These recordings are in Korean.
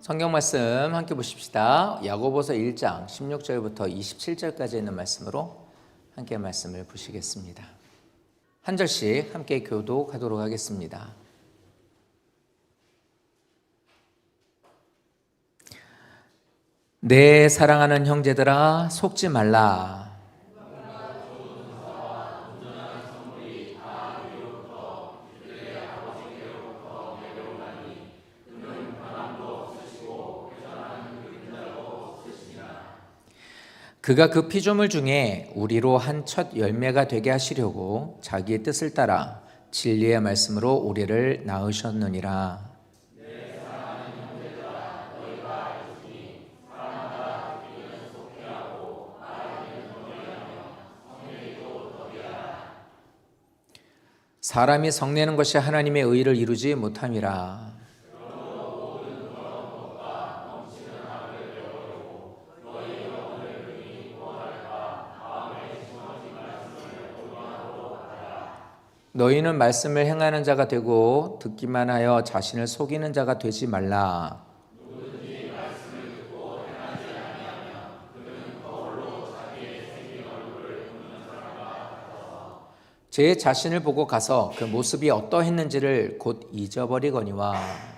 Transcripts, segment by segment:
성경 말씀 함께 보십시다. 야고보서 1장 16절부터 27절까지 있는 말씀으로 함께 말씀을 보시겠습니다. 한 절씩 함께 교독하도록 하겠습니다. 내 사랑하는 형제들아, 속지 말라. 그가 그 피조물 중에 우리로 한 첫 열매가 되게 하시려고 자기의 뜻을 따라 진리의 말씀으로 우리를 낳으셨느니라. 사람이 성내는 것이 하나님의 의를 이루지 못함이라. 너희는 말씀을 행하는 자가 되고 듣기만 하여 자신을 속이는 자가 되지 말라. 제 자신을 보고 가서 그 모습이 어떠했는지를 곧 잊어버리거니와.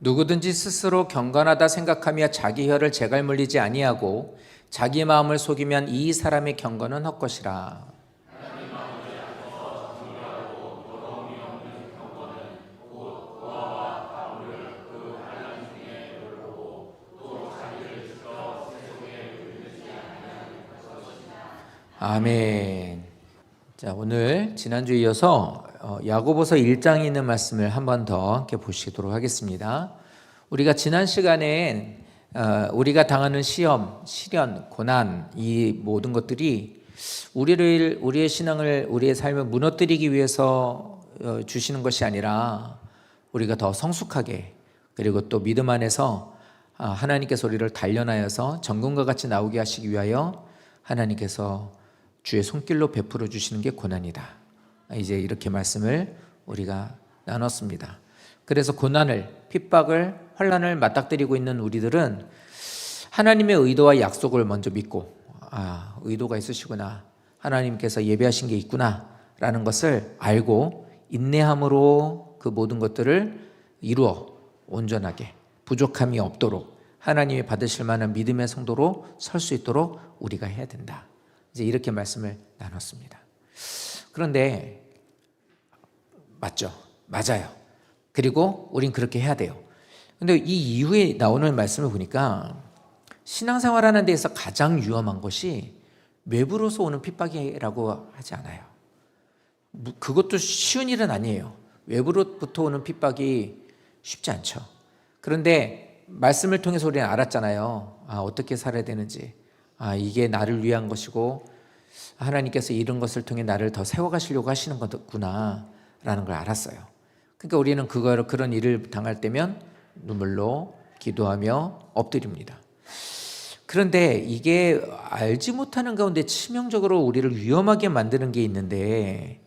누구든지 스스로 경건하다 생각하며 자기 혀를 제갈 물리지 아니하고 자기 마음을 속이면 이 사람의 경건은 헛것이라. 아멘. 자, 오늘 지난주에 이어서 야고보서 1장에 있는 말씀을 한 번 더 함께 보시도록 하겠습니다. 우리가 지난 시간에 우리가 당하는 시험, 시련, 고난, 이 모든 것들이 우리의 신앙을, 우리의 삶을 무너뜨리기 위해서 주시는 것이 아니라 우리가 더 성숙하게, 그리고 또 믿음 안에서 하나님께서 우리를 단련하여서 정금과 같이 나오게 하시기 위하여 하나님께서 주의 손길로 베풀어 주시는 게 고난이다. 이제 이렇게 말씀을 우리가 나눴습니다. 그래서 고난을, 핍박을, 환난을 맞닥뜨리고 있는 우리들은 하나님의 의도와 약속을 먼저 믿고, 의도가 있으시구나, 하나님께서 예배하신 게 있구나 라는 것을 알고 인내함으로 그 모든 것들을 이루어 온전하게, 부족함이 없도록 하나님이 받으실 만한 믿음의 성도로 설 수 있도록 우리가 해야 된다. 이제 이렇게 말씀을 나눴습니다. 그런데 맞죠? 맞아요. 그리고 우린 그렇게 해야 돼요. 근데 이 이후에 나오는 말씀을 보니까 신앙생활하는 데에서 가장 위험한 것이 외부로서 오는 핍박이라고 하지 않아요. 그것도 쉬운 일은 아니에요. 외부로부터 오는 핍박이 쉽지 않죠. 그런데 말씀을 통해서 우리는 알았잖아요. 어떻게 살아야 되는지. 이게 나를 위한 것이고 하나님께서 이런 것을 통해 나를 더 세워가시려고 하시는 거구나 라는 걸 알았어요. 그러니까 우리는 그런 일을 당할 때면 눈물로 기도하며 엎드립니다. 그런데 이게 알지 못하는 가운데 치명적으로 우리를 위험하게 만드는 게 있는데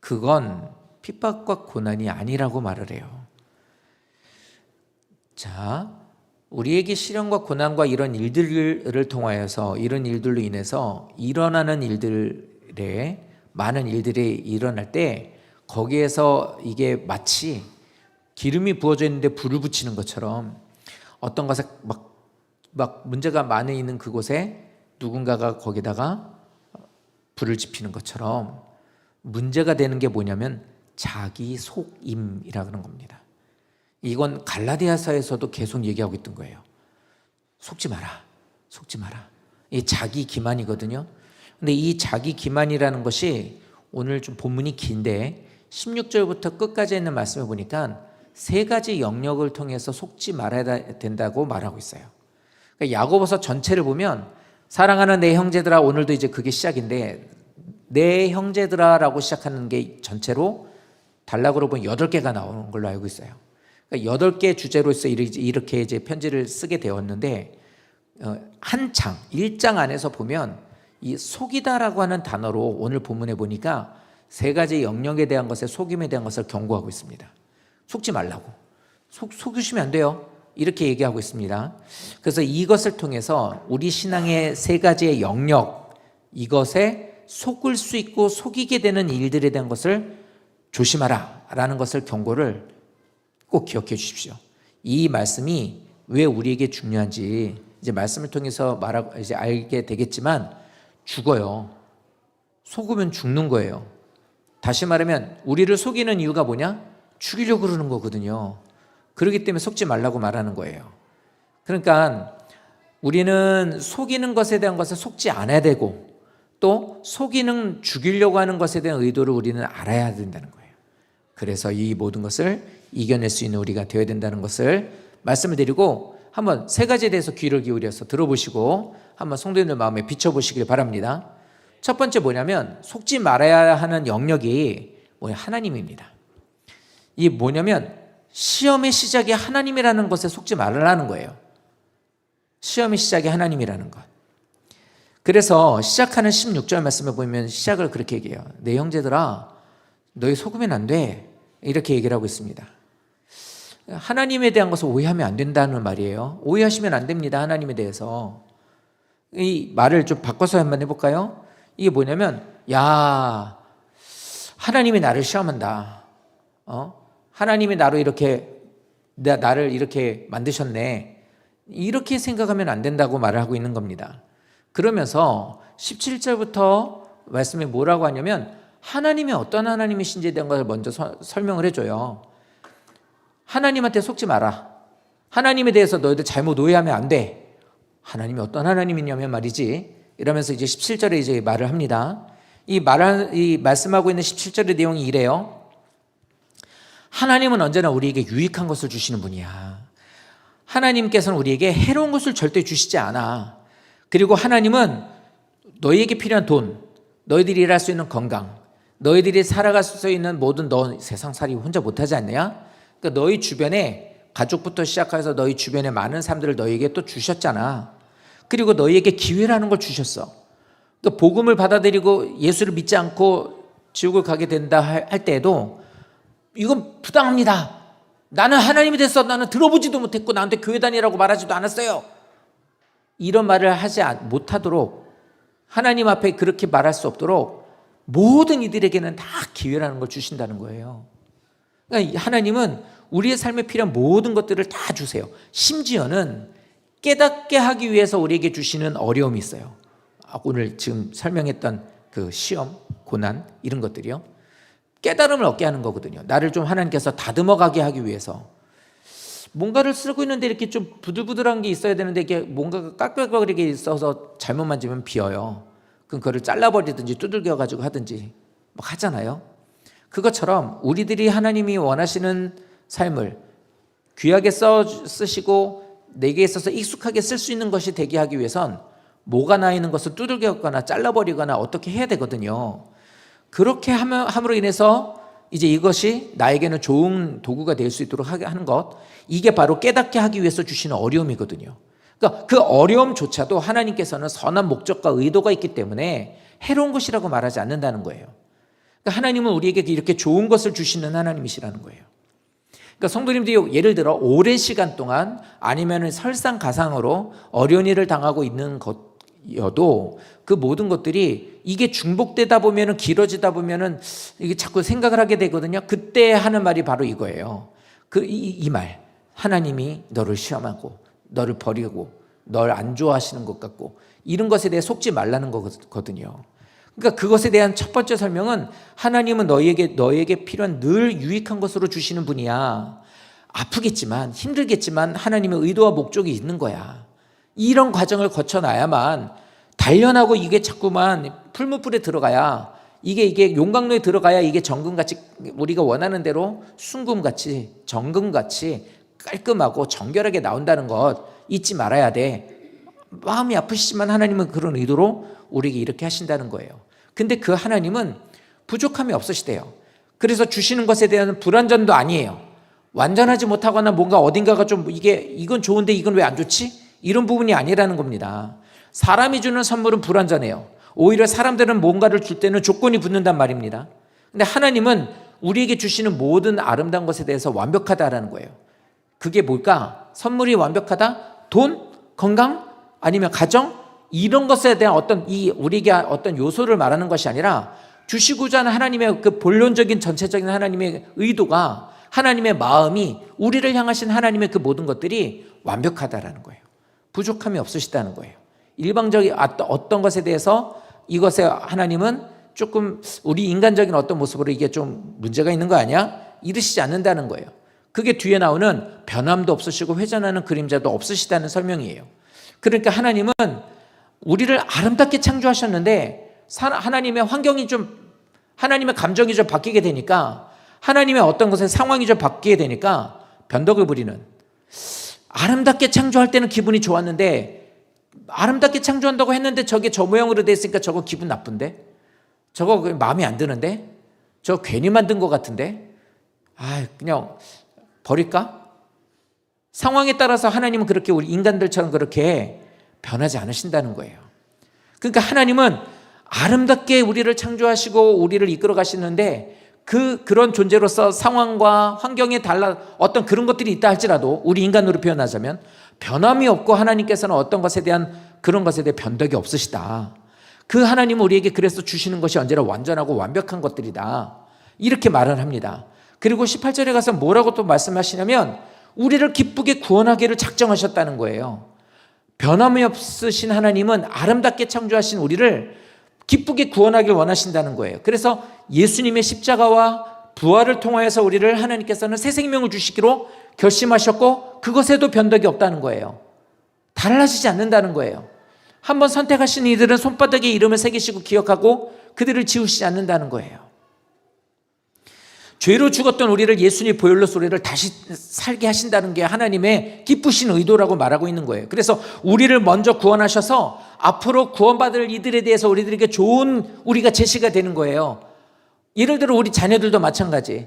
그건 핍박과 고난이 아니라고 말을 해요. 자, 우리에게 시련과 고난과 이런 일들을 통하여서, 이런 일들로 인해서 일어나는 일들에, 많은 일들이 일어날 때 거기에서 이게 마치 기름이 부어져 있는데 불을 붙이는 것처럼 어떤 것에 막 문제가 많이 있는 그곳에 누군가가 거기다가 불을 지피는 것처럼 문제가 되는 게 뭐냐면 자기 속임이라 그런 겁니다. 이건 갈라디아서에서도 계속 얘기하고 있던 거예요. 속지 마라, 속지 마라. 이 자기 기만이거든요. 근데 이 자기 기만이라는 것이 오늘 좀 본문이 긴데 16절부터 끝까지 있는 말씀을 보니까 세 가지 영역을 통해서 속지 말아야 된다고 말하고 있어요. 그러니까 야고보서 전체를 보면 사랑하는 내 형제들아, 오늘도 이제 그게 시작인데 내 형제들아라고 시작하는 게 전체로 단락으로 보면 8개가 나오는 걸로 알고 있어요. 8개 주제로서 이렇게 이제 편지를 쓰게 되었는데 한 장, 1장 안에서 보면 이 속이다라고 하는 단어로 오늘 본문에 보니까 세 가지 영역에 대한 것에 속임에 대한 것을 경고하고 있습니다. 속지 말라고. 속으시면 안 돼요. 이렇게 얘기하고 있습니다. 그래서 이것을 통해서 우리 신앙의 세 가지의 영역, 이것에 속을 수 있고 속이게 되는 일들에 대한 것을 조심하라 라는 것을 경고를 꼭 기억해 주십시오. 이 말씀이 왜 우리에게 중요한지 이제 말씀을 통해서 이제 알게 되겠지만 죽어요. 속으면 죽는 거예요. 다시 말하면 우리를 속이는 이유가 뭐냐? 죽이려고 그러는 거거든요. 그렇기 때문에 속지 말라고 말하는 거예요. 그러니까 우리는 속이는 것에 대한 것을 속지 않아야 되고 또 속이는 죽이려고 하는 것에 대한 의도를 우리는 알아야 된다는 거예요. 그래서 이 모든 것을 이겨낼 수 있는 우리가 되어야 된다는 것을 말씀을 드리고 한번 세 가지에 대해서 귀를 기울여서 들어보시고 한번 성도님들 마음에 비춰보시길 바랍니다. 첫 번째 뭐냐면 속지 말아야 하는 영역이 하나님입니다. 이게 뭐냐면 시험의 시작이 하나님이라는 것에 속지 말라는 거예요. 시험의 시작이 하나님이라는 것. 그래서 시작하는 16절 말씀에 보면 시작을 그렇게 얘기해요. 내 형제들아 너희 속으면 안 돼. 이렇게 얘기를 하고 있습니다. 하나님에 대한 것을 오해하면 안 된다는 말이에요. 오해하시면 안 됩니다. 하나님에 대해서. 이 말을 좀 바꿔서 한번 해볼까요? 이게 뭐냐면 야 하나님이 나를 시험한다. 하나님이 나를 이렇게 만드셨네. 이렇게 생각하면 안 된다고 말을 하고 있는 겁니다. 그러면서 17절부터 말씀에 뭐라고 하냐면 하나님이 어떤 하나님이신지에 대한 것을 먼저 설명을 해줘요. 하나님한테 속지 마라. 하나님에 대해서 너희들 잘못 오해하면 안 돼. 하나님이 어떤 하나님이냐면 말이지. 이러면서 이제 17절에 이제 말을 합니다. 이 말씀하고 있는 17절의 내용이 이래요. 하나님은 언제나 우리에게 유익한 것을 주시는 분이야. 하나님께서는 우리에게 해로운 것을 절대 주시지 않아. 그리고 하나님은 너희에게 필요한 돈, 너희들이 일할 수 있는 건강, 너희들이 살아갈 수 있는 모든 너 세상살이 혼자 못하지 않냐? 그러니까 너희 주변에 가족부터 시작해서 너희 주변에 많은 사람들을 너희에게 또 주셨잖아. 그리고 너희에게 기회라는 걸 주셨어. 그러니까 복음을 받아들이고 예수를 믿지 않고 지옥을 가게 된다 할 때에도 이건 부당합니다. 나는 하나님이 됐어. 나는 들어보지도 못했고 나한테 교회 다니라고 말하지도 않았어요. 이런 말을 하지 못하도록 하나님 앞에 그렇게 말할 수 없도록 모든 이들에게는 다 기회라는 걸 주신다는 거예요. 그러니까 하나님은 우리의 삶에 필요한 모든 것들을 다 주세요. 심지어는 깨닫게 하기 위해서 우리에게 주시는 어려움이 있어요. 오늘 지금 설명했던 그 시험, 고난 이런 것들이요. 깨달음을 얻게 하는 거거든요. 나를 좀 하나님께서 다듬어가게 하기 위해서. 뭔가를 쓰고 있는데 이렇게 좀 부들부들한 게 있어야 되는데 이게 뭔가가 까끌거리게 있어서 잘못 만지면 비어요. 그럼 그거를 잘라버리든지 두들겨가지고 하든지 막 하잖아요. 그것처럼 우리들이 하나님이 원하시는 삶을 귀하게 쓰시고 내게 있어서 익숙하게 쓸 수 있는 것이 되게 하기 위해선 뭐가 나 있는 것을 두들겨거나 잘라버리거나 어떻게 해야 되거든요. 그렇게 함으로 인해서 이제 이것이 나에게는 좋은 도구가 될 수 있도록 하는 것, 이게 바로 깨닫게 하기 위해서 주시는 어려움이거든요. 그러니까 그 어려움조차도 하나님께서는 선한 목적과 의도가 있기 때문에 해로운 것이라고 말하지 않는다는 거예요. 그러니까 하나님은 우리에게 이렇게 좋은 것을 주시는 하나님이시라는 거예요. 그러니까 성도님들이 예를 들어 오랜 시간 동안 아니면 설상가상으로 어려운 일을 당하고 있는 것여도 그 모든 것들이 이게 중복되다 보면은 길어지다 보면은 이게 자꾸 생각을 하게 되거든요. 그때 하는 말이 바로 이거예요. 이 말. 하나님이 너를 시험하고 너를 버리고 널 안 좋아하시는 것 같고 이런 것에 대해 속지 말라는 거거든요. 그러니까 그것에 대한 첫 번째 설명은 하나님은 너에게 필요한 늘 유익한 것으로 주시는 분이야. 아프겠지만 힘들겠지만 하나님의 의도와 목적이 있는 거야. 이런 과정을 거쳐놔야만 단련하고 이게 자꾸만 풀무불에 들어가야 이게 용광로에 들어가야 이게 정금같이 우리가 원하는 대로 순금같이 정금같이 깔끔하고 정결하게 나온다는 것 잊지 말아야 돼. 마음이 아프시지만 하나님은 그런 의도로 우리에게 이렇게 하신다는 거예요. 근데 그 하나님은 부족함이 없으시대요. 그래서 주시는 것에 대한 불완전도 아니에요. 완전하지 못하거나 뭔가 어딘가가 좀 이건 좋은데 이건 왜 안 좋지? 이런 부분이 아니라는 겁니다. 사람이 주는 선물은 불완전해요. 오히려 사람들은 뭔가를 줄 때는 조건이 붙는단 말입니다. 근데 하나님은 우리에게 주시는 모든 아름다운 것에 대해서 완벽하다라는 거예요. 그게 뭘까? 선물이 완벽하다? 돈? 건강? 아니면 가정? 이런 것에 대한 우리에게 어떤 요소를 말하는 것이 아니라 주시고자 하는 하나님의 그 본론적인 전체적인 하나님의 의도가, 하나님의 마음이, 우리를 향하신 하나님의 그 모든 것들이 완벽하다라는 거예요. 부족함이 없으시다는 거예요. 일방적인 어떤 것에 대해서 이것에 하나님은 조금 우리 인간적인 어떤 모습으로 이게 좀 문제가 있는 거 아니야? 이르시지 않는다는 거예요. 그게 뒤에 나오는 변함도 없으시고 회전하는 그림자도 없으시다는 설명이에요. 그러니까 하나님은 우리를 아름답게 창조하셨는데 하나님의 환경이 하나님의 감정이 좀 바뀌게 되니까, 하나님의 어떤 것의 상황이 좀 바뀌게 되니까 변덕을 부리는, 아름답게 창조할 때는 기분이 좋았는데 아름답게 창조한다고 했는데 저게 저 모양으로 돼 있으니까 저거 기분 나쁜데, 저거 마음에 안 드는데, 저거 괜히 만든 것 같은데, 그냥 버릴까? 상황에 따라서 하나님은 그렇게 우리 인간들처럼 그렇게 변하지 않으신다는 거예요. 그러니까 하나님은 아름답게 우리를 창조하시고 우리를 이끌어 가시는데, 그런 존재로서 상황과 환경에 어떤 그런 것들이 있다 할지라도, 우리 인간으로 표현하자면 변함이 없고, 하나님께서는 어떤 것에 대한 그런 것에 대해 변덕이 없으시다. 그 하나님은 우리에게 그래서 주시는 것이 언제나 완전하고 완벽한 것들이다, 이렇게 말을 합니다. 그리고 18절에 가서 뭐라고 또 말씀하시냐면 우리를 기쁘게 구원하기를 작정하셨다는 거예요. 변함이 없으신 하나님은 아름답게 창조하신 우리를 기쁘게 구원하길 원하신다는 거예요. 그래서 예수님의 십자가와 부활을 통하여서 우리를 하나님께서는 새 생명을 주시기로 결심하셨고, 그것에도 변덕이 없다는 거예요. 달라지지 않는다는 거예요. 한번 선택하신 이들은 손바닥에 이름을 새기시고 기억하고 그들을 지우시지 않는다는 거예요. 죄로 죽었던 우리를 예수님 보혈로서 우리를 다시 살게 하신다는 게 하나님의 기쁘신 의도라고 말하고 있는 거예요. 그래서 우리를 먼저 구원하셔서 앞으로 구원받을 이들에 대해서 우리들에게 좋은 우리가 제시가 되는 거예요. 예를 들어 우리 자녀들도 마찬가지.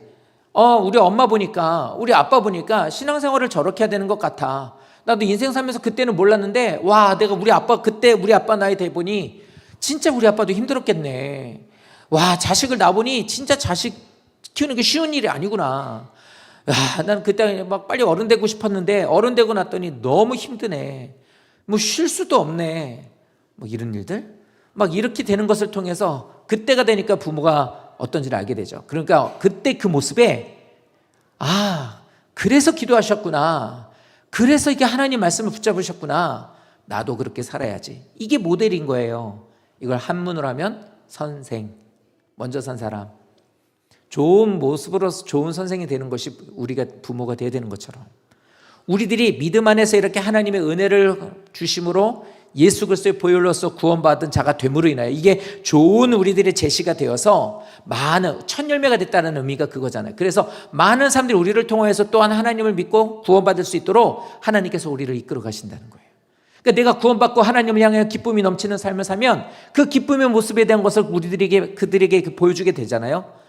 우리 엄마 보니까, 우리 아빠 보니까 신앙생활을 저렇게 해야 되는 것 같아. 나도 인생 살면서 그때는 몰랐는데, 내가 그때 우리 아빠 나이 돼 보니 진짜 우리 아빠도 힘들었겠네. 자식을 낳아보니 진짜 자식 키우는 게 쉬운 일이 아니구나. 난 그때 막 빨리 어른 되고 싶었는데 어른 되고 났더니 너무 힘드네. 쉴 수도 없네. 이런 일들? 이렇게 되는 것을 통해서 그때가 되니까 부모가 어떤지를 알게 되죠. 그러니까 그때 그 모습에 그래서 기도하셨구나. 그래서 이게 하나님 말씀을 붙잡으셨구나. 나도 그렇게 살아야지. 이게 모델인 거예요. 이걸 한문으로 하면 선생. 먼저 산 사람. 좋은 모습으로서 좋은 선생이 되는 것이 우리가 부모가 되어야 되는 것처럼, 우리들이 믿음 안에서 이렇게 하나님의 은혜를 주심으로 예수 그리스도의 보혈로서 구원받은 자가 됨으로 인하여 이게 좋은 우리들의 제시가 되어서 많은 첫 열매가 됐다는 의미가 그거잖아요. 그래서 많은 사람들이 우리를 통해서 또한 하나님을 믿고 구원받을 수 있도록 하나님께서 우리를 이끌어 가신다는 거예요. 그러니까 내가 구원받고 하나님을 향해 기쁨이 넘치는 삶을 살면 그 기쁨의 모습에 대한 것을 그들에게 보여주게 되잖아요.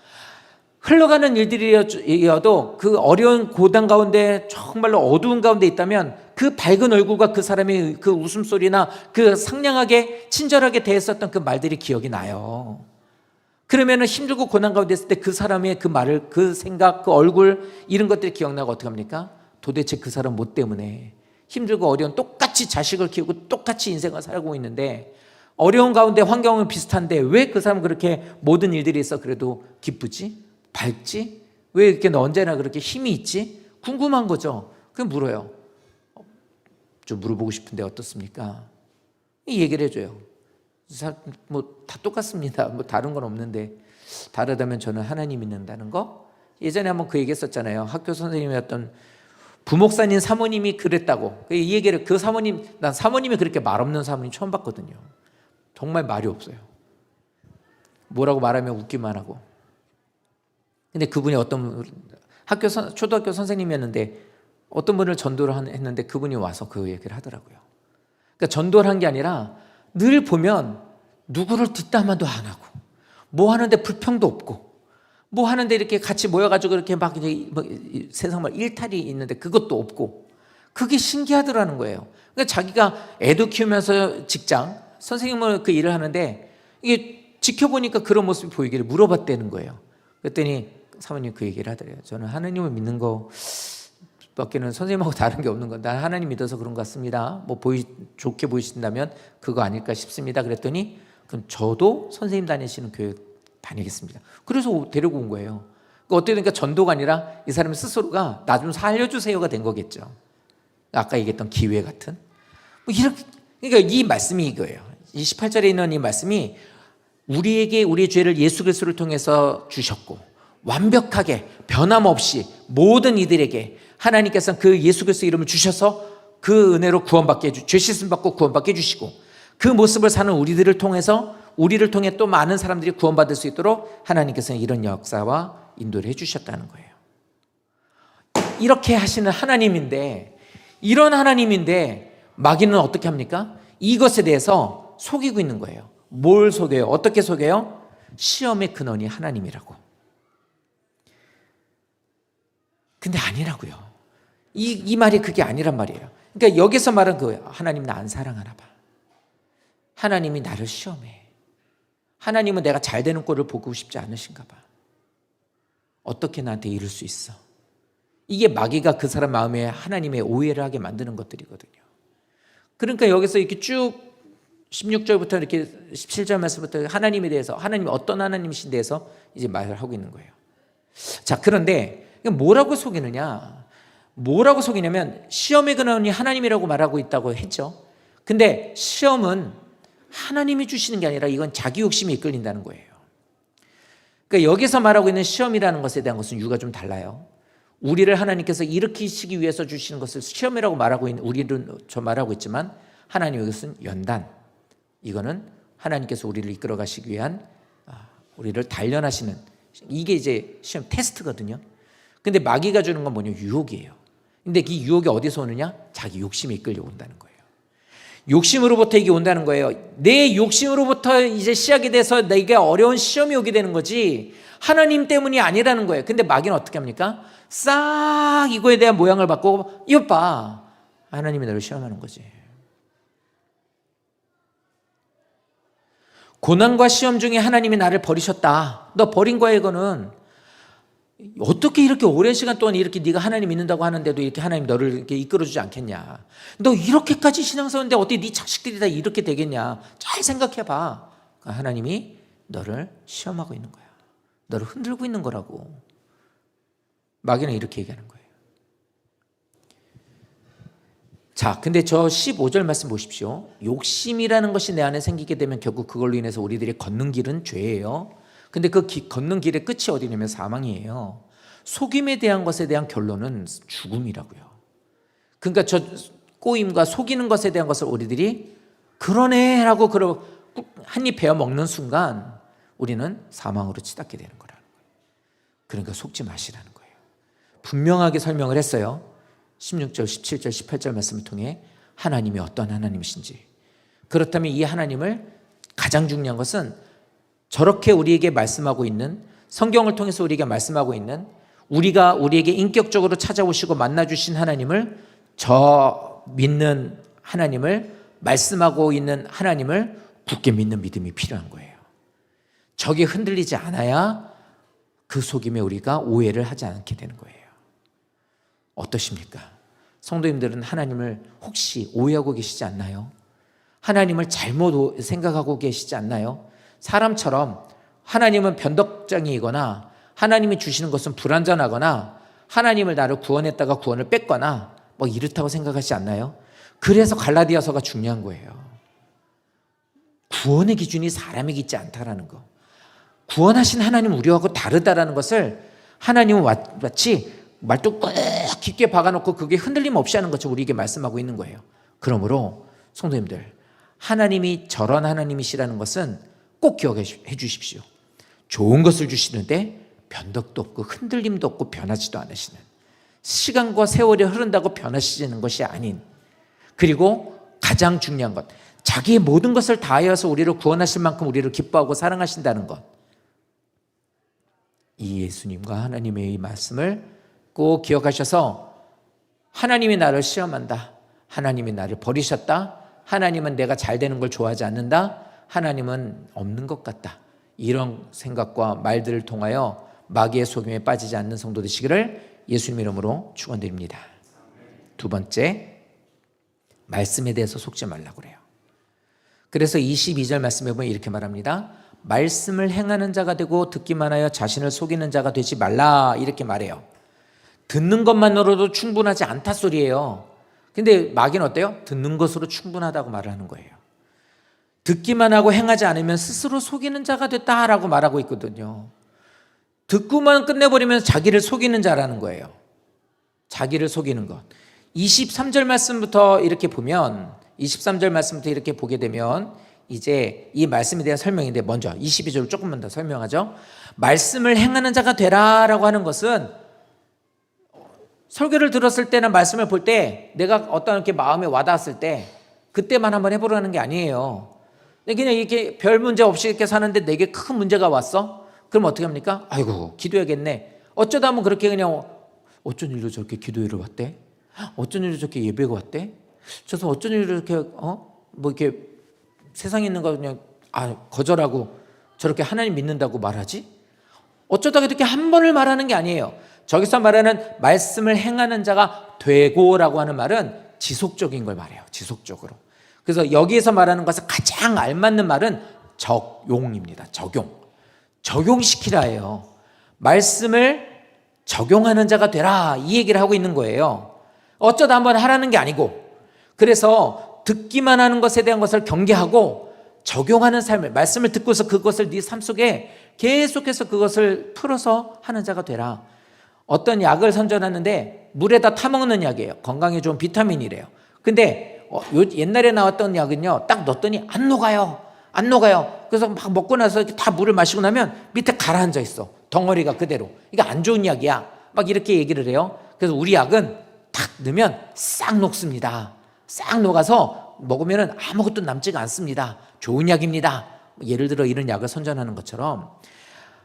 흘러가는 일들이어도 그 어려운 고단 가운데, 정말로 어두운 가운데 있다면 그 밝은 얼굴과 그 사람의 그 웃음소리나 그 상냥하게 친절하게 대했었던 그 말들이 기억이 나요. 그러면은 힘들고 고난 가운데 있을 때 그 사람의 그 말을, 그 생각, 그 얼굴, 이런 것들이 기억나고 어떻게 합니까? 도대체 그 사람 뭐 때문에 힘들고 어려운, 똑같이 자식을 키우고 똑같이 인생을 살고 있는데 어려운 가운데 환경은 비슷한데 왜 그 사람은 그렇게 모든 일들이 있어 그래도 기쁘지? 밝지? 왜 이렇게 너 언제나 그렇게 힘이 있지? 궁금한 거죠. 그냥 물어요. 좀 물어보고 싶은데 어떻습니까? 이 얘기를 해줘요. 다 똑같습니다. 다른 건 없는데, 다르다면 저는 하나님 믿는다는 거. 예전에 한번 그 얘기했었잖아요. 학교 선생님이었던 부목사님 사모님이 그랬다고. 이 얘기를 난 사모님이 그렇게 말 없는 사모님 처음 봤거든요. 정말 말이 없어요. 뭐라고 말하면 웃기만 하고. 근데 그분이 초등학교 선생님이었는데 어떤 분을 전도를 했는데 그분이 와서 그 얘기를 하더라고요. 그러니까 전도를 한 게 아니라 늘 보면 누구를 뒷담화도 안 하고, 뭐 하는데 불평도 없고, 뭐 하는데 이렇게 같이 모여가지고 이렇게 막 세상 말 일탈이 있는데 그것도 없고, 그게 신기하더라는 거예요. 그러니까 자기가 애도 키우면서 직장, 선생님은 그 일을 하는데 이게 지켜보니까 그런 모습이 보이기를 물어봤다는 거예요. 그랬더니 사모님 그 얘기를 하더래요. 저는 하나님을 믿는 거 밖에는 선생님하고 다른 게 없는 건 난 하나님 믿어서 그런 것 같습니다. 뭐 좋게 보이신다면 그거 아닐까 싶습니다. 그랬더니 그럼 저도 선생님 다니시는 교회 다니겠습니다. 그래서 데리고 온 거예요. 그러니까 어떻게 되니까 전도가 아니라 이 사람 스스로가 나 좀 살려주세요가 된 거겠죠. 아까 얘기했던 기회 같은. 뭐 이렇게, 그러니까 이 말씀이 이거예요. 이 18절에 있는 이 말씀이 우리에게 우리의 죄를 예수 그리스도를 통해서 주셨고 완벽하게 변함없이 모든 이들에게 하나님께서는 그 예수 그리스도 이름을 주셔서 그 은혜로 구원받게 죄 씻음 받고 구원받게 해주시고 그 모습을 사는 우리들을 통해서 우리를 통해 또 많은 사람들이 구원받을 수 있도록 하나님께서는 이런 역사와 인도를 해주셨다는 거예요. 이렇게 하시는 하나님인데, 이런 하나님인데 마귀는 어떻게 합니까? 이것에 대해서 속이고 있는 거예요. 뭘 속여요? 어떻게 속여요? 시험의 근원이 하나님이라고. 근데 아니라고요. 이 말이 그게 아니란 말이에요. 그러니까 여기서 말은 그거예요. 하나님 나 안 사랑하나 봐. 하나님이 나를 시험해. 하나님은 내가 잘 되는 꼴을 보고 싶지 않으신가 봐. 어떻게 나한테 이럴 수 있어? 이게 마귀가 그 사람 마음에 하나님의 오해를 하게 만드는 것들이거든요. 그러니까 여기서 이렇게 쭉 16절부터 이렇게 17절 말씀부터 하나님에 대해서, 하나님이 어떤 하나님이신 데에서 이제 말을 하고 있는 거예요. 자, 그런데 뭐라고 속이느냐? 뭐라고 속이냐면 시험의 근원이 하나님이라고 말하고 있다고 했죠. 근데 시험은 하나님이 주시는 게 아니라 이건 자기 욕심이 이끌린다는 거예요. 그러니까 여기서 말하고 있는 시험이라는 것에 대한 것은 이유가 좀 달라요. 우리를 하나님께서 일으키시기 위해서 주시는 것을 시험이라고 말하고 있는, 우리는 저 말하고 있지만 하나님 여기서는 연단. 이거는 하나님께서 우리를 이끌어 가시기 위한, 우리를 단련하시는, 이게 이제 시험 테스트거든요. 근데 마귀가 주는 건 뭐냐? 유혹이에요. 근데 이 유혹이 어디서 오느냐? 자기 욕심이 이끌려 온다는 거예요. 욕심으로부터 이게 온다는 거예요. 내 욕심으로부터 이제 시작이 돼서 내게 어려운 시험이 오게 되는 거지 하나님 때문이 아니라는 거예요. 근데 마귀는 어떻게 합니까? 싹 이거에 대한 모양을 바꾸고 이것 봐. 하나님이 너를 시험하는 거지. 고난과 시험 중에 하나님이 나를 버리셨다. 너 버린 거야 이거는. 어떻게 이렇게 오랜 시간 동안 이렇게 네가 하나님 믿는다고 하는데도 이렇게 하나님 너를 이렇게 이끌어주지 않겠냐. 너 이렇게까지 신앙스러운데 어떻게 네 자식들이 다 이렇게 되겠냐. 잘 생각해봐. 하나님이 너를 시험하고 있는 거야. 너를 흔들고 있는 거라고. 마귀는 이렇게 얘기하는 거예요. 자, 근데 저 15절 말씀 보십시오. 욕심이라는 것이 내 안에 생기게 되면 결국 그걸로 인해서 우리들이 걷는 길은 죄예요. 근데 그 걷는 길의 끝이 어디냐면 사망이에요. 속임에 대한 것에 대한 결론은 죽음이라고요. 그러니까 저 꼬임과 속이는 것에 대한 것을 우리들이 그러네 라고 한 입 베어 먹는 순간 우리는 사망으로 치닫게 되는 거라는 거예요. 그러니까 속지 마시라는 거예요. 분명하게 설명을 했어요. 16절, 17절, 18절 말씀을 통해 하나님이 어떤 하나님이신지. 그렇다면 이 하나님을 가장 중요한 것은 저렇게 우리에게 말씀하고 있는, 성경을 통해서 우리에게 말씀하고 있는, 우리가 우리에게 인격적으로 찾아오시고 만나주신 하나님을, 저 믿는 하나님을, 말씀하고 있는 하나님을 굳게 믿는 믿음이 필요한 거예요. 저게 흔들리지 않아야 그 속임에 우리가 오해를 하지 않게 되는 거예요. 어떠십니까? 성도님들은 하나님을 혹시 오해하고 계시지 않나요? 하나님을 잘못 생각하고 계시지 않나요? 사람처럼 하나님은 변덕장이거나 하나님이 주시는 것은 불완전하거나 하나님을 나를 구원했다가 구원을 뺐거나 뭐 이렇다고 생각하지 않나요? 그래서 갈라디아서가 중요한 거예요. 구원의 기준이 사람에게 있지 않다라는 거. 구원하신 하나님은 우리하고 다르다라는 것을 하나님은 마치 말도 꼭 깊게 박아놓고 그게 흔들림 없이 하는 것처럼 우리에게 말씀하고 있는 거예요. 그러므로 성도님들, 하나님이 저런 하나님이시라는 것은 꼭 기억해 주십시오. 좋은 것을 주시는데 변덕도 없고 흔들림도 없고 변하지도 않으시는, 시간과 세월이 흐른다고 변하시는 것이 아닌, 그리고 가장 중요한 것, 자기의 모든 것을 다하여서 우리를 구원하실 만큼 우리를 기뻐하고 사랑하신다는 것, 이 예수님과 하나님의 이 말씀을 꼭 기억하셔서 하나님이 나를 시험한다. 하나님이 나를 버리셨다. 하나님은 내가 잘 되는 걸 좋아하지 않는다. 하나님은 없는 것 같다. 이런 생각과 말들을 통하여 마귀의 속임에 빠지지 않는 성도 되시기를 예수님 이름으로 축원드립니다. 두 번째, 말씀에 대해서 속지 말라고 그래요. 그래서 22절 말씀에 보면 이렇게 말합니다. 말씀을 행하는 자가 되고 듣기만 하여 자신을 속이는 자가 되지 말라, 이렇게 말해요. 듣는 것만으로도 충분하지 않다 소리예요. 근데 마귀는 어때요? 듣는 것으로 충분하다고 말을 하는 거예요. 듣기만 하고 행하지 않으면 스스로 속이는 자가 됐다라고 말하고 있거든요. 듣고만 끝내버리면 자기를 속이는 자라는 거예요. 자기를 속이는 것. 23절 말씀부터 이렇게 보면, 23절 말씀부터 이렇게 보게 되면 이제 이 말씀에 대한 설명인데, 먼저 22절을 조금만 더 설명하죠. 말씀을 행하는 자가 되라라고 하는 것은, 설교를 들었을 때나 말씀을 볼 때 내가 어떤 이렇게 마음에 와닿았을 때 그때만 한번 해보라는 게 아니에요. 그냥 이렇게 별 문제 없이 이렇게 사는데 내게 큰 문제가 왔어? 그럼 어떻게 합니까? 아이고, 기도해야겠네. 어쩌다 하면 그렇게 그냥 어쩐 일로 저렇게 기도회를 왔대? 어쩐 일로 저렇게 예배가 왔대? 저서 어쩐 일로 이렇게 뭐 이렇게 세상에 있는 거 그냥 거절하고 저렇게 하나님 믿는다고 말하지? 어쩌다가 이렇게 한 번을 말하는 게 아니에요. 저기서 말하는 말씀을 행하는 자가 되고라고 하는 말은 지속적인 걸 말해요. 지속적으로. 그래서 여기에서 말하는 것은 가장 알맞는 말은 적용입니다. 적용시키라예요. 말씀을 적용하는 자가 되라, 이 얘기를 하고 있는 거예요. 어쩌다 한번 하라는 게 아니고, 그래서 듣기만 하는 것에 대한 것을 경계하고 적용하는 삶을, 말씀을 듣고서 그것을 네 삶 속에 계속해서 그것을 풀어서 하는 자가 되라. 어떤 약을 선전하는데 물에다 타먹는 약이에요. 건강에 좋은 비타민이래요. 근데 옛날에 나왔던 약은요, 딱 넣었더니 안 녹아요. 그래서 막 먹고 나서 이렇게 다 물을 마시고 나면 밑에 가라앉아 있어. 덩어리가 그대로. 이게 안 좋은 약이야. 막 이렇게 얘기를 해요. 그래서 우리 약은 탁 넣으면 싹 녹습니다. 싹 녹아서 먹으면 아무것도 남지가 않습니다. 좋은 약입니다. 예를 들어 이런 약을 선전하는 것처럼,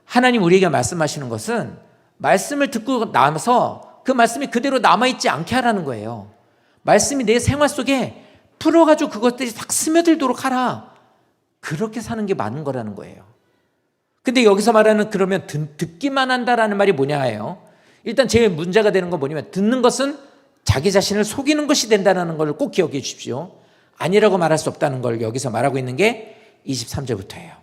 하나님 우리에게 말씀하시는 것은 말씀을 듣고 나서 그 말씀이 그대로 남아있지 않게 하라는 거예요. 말씀이 내 생활 속에 풀어가지고 그것들이 딱 스며들도록 하라. 그렇게 사는 게 맞는 거라는 거예요. 근데 여기서 말하는 그러면 듣기만 한다라는 말이 뭐냐예요. 일단 제일 문제가 되는 건 뭐냐면, 듣는 것은 자기 자신을 속이는 것이 된다는 걸 꼭 기억해 주십시오. 아니라고 말할 수 없다는 걸 여기서 말하고 있는 게 23절부터예요.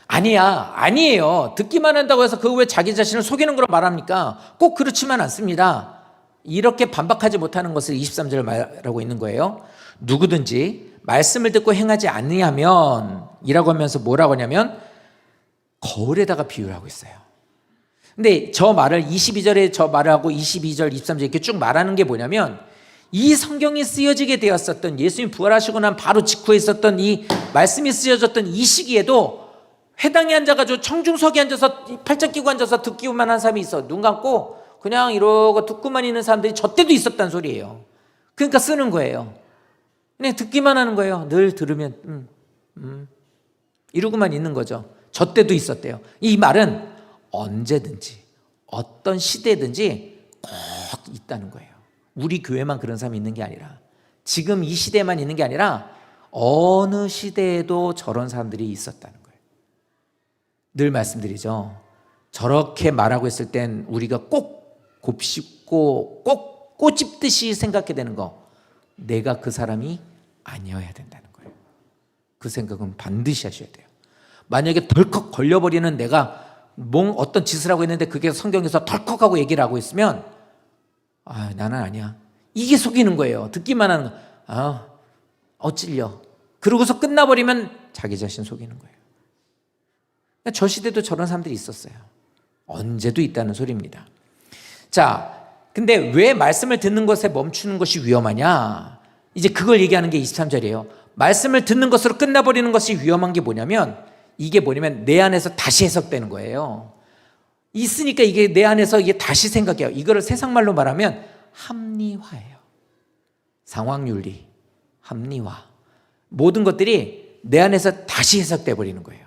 아니에요. 듣기만 한다고 해서 그 왜 자기 자신을 속이는 걸 말합니까? 꼭 그렇지만 않습니다. 이렇게 반박하지 못하는 것을 23절 말하고 있는 거예요. 누구든지 말씀을 듣고 행하지 않으면 이라고 하면서 뭐라고 하냐면 거울에다가 비유를 하고 있어요. 근데 저 말을 22절에 저 말을 하고 22절, 23절 이렇게 쭉 말하는 게 뭐냐면, 이 성경이 쓰여지게 되었었던, 예수님 부활하시고 난 바로 직후에 있었던 이 말씀이 쓰여졌던 이 시기에도 회당에 앉아가지고 청중석에 앉아서 팔짱 끼고 앉아서 듣기만 한 사람이 있어. 눈 감고 그냥 이러고 듣고만 있는 사람들이 저 때도 있었단 소리예요. 그러니까 쓰는 거예요. 그냥 듣기만 하는 거예요. 늘 들으면 이러고만 있는 거죠. 저 때도 있었대요. 이 말은 언제든지 어떤 시대든지 꼭 있다는 거예요. 우리 교회만 그런 사람이 있는 게 아니라, 지금 이 시대만 있는 게 아니라 어느 시대에도 저런 사람들이 있었다는 거예요. 늘 말씀드리죠. 저렇게 말하고 있을 땐 우리가 꼭 곱씹고 꼭 꼬집듯이 생각해야 되는 거, 내가 그 사람이 아니어야 된다는 거예요. 그 생각은 반드시 하셔야 돼요. 만약에 덜컥 걸려버리는 내가 어떤 짓을 하고 있는데 그게 성경에서 덜컥하고 얘기를 하고 있으면 나는 아니야, 이게 속이는 거예요. 듣기만 하는 거. 찔려. 그러고서 끝나버리면 자기 자신 속이는 거예요. 저 시대도 저런 사람들이 있었어요. 언제도 있다는 소리입니다. 자, 근데 왜 말씀을 듣는 것에 멈추는 것이 위험하냐? 이제 그걸 얘기하는 게 23절이에요. 말씀을 듣는 것으로 끝나버리는 것이 위험한 게 뭐냐면, 이게 뭐냐면 내 안에서 다시 해석되는 거예요. 있으니까 이게 내 안에서 이게 다시 생각해요. 이거를 세상말로 말하면 합리화예요. 상황윤리, 합리화. 모든 것들이 내 안에서 다시 해석돼 버리는 거예요.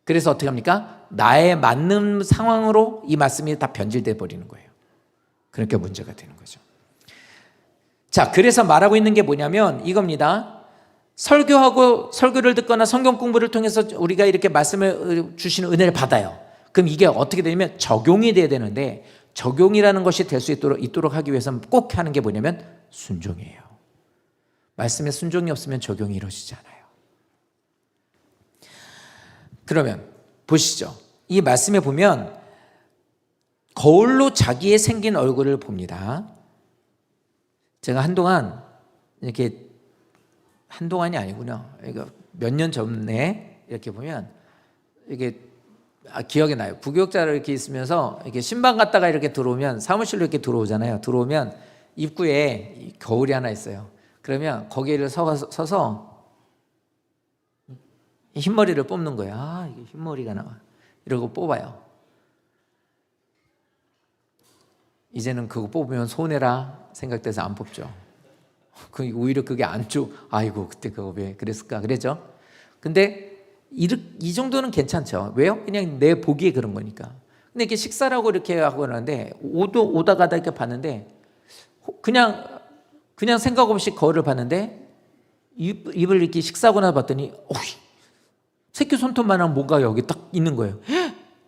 그래서 어떻게 합니까? 나에 맞는 상황으로 이 말씀이 다 변질돼 버리는 거예요. 그러니까 문제가 되는 거죠. 자, 그래서 말하고 있는 게 뭐냐면 이겁니다. 설교를 듣거나 성경 공부를 통해서 우리가 이렇게 말씀을 주시는 은혜를 받아요. 그럼 이게 어떻게 되냐면 적용이 돼야 되는데, 적용이라는 것이 될 수 있도록 하기 위해서는 꼭 하는 게 뭐냐면 순종이에요. 말씀에 순종이 없으면 적용이 이루어지지 않아요. 그러면 보시죠. 이 말씀에 보면 거울로 자기의 생긴 얼굴을 봅니다. 제가 한동안 이렇게, 한동안이 아니구나, 몇 년 전에 이렇게 보면 이게 기억이 나요. 부교육자로 이렇게 있으면서 이렇게 신방 갔다가 이렇게 들어오면, 사무실로 이렇게 들어오잖아요. 들어오면 입구에 거울이 하나 있어요. 그러면 거기를 서서 흰머리를 뽑는 거예요. 아, 이게 흰머리가 나와. 이러고 뽑아요. 이제는 그거 뽑으면 손해라 생각돼서 안 뽑죠. 오히려 그게 안 좋. 아이고, 그때 그거 왜 그랬을까 그랬죠. 근데 이 정도는 괜찮죠. 왜요? 그냥 내 보기에 그런 거니까. 근데 이렇게 식사라고 이렇게 하고 그러는데 오다 가다 이렇게 봤는데 그냥 생각 없이 거울을 봤는데 입을 이렇게 식사하고 나서 봤더니 새끼 손톱만한 뭔가 여기 딱 있는 거예요.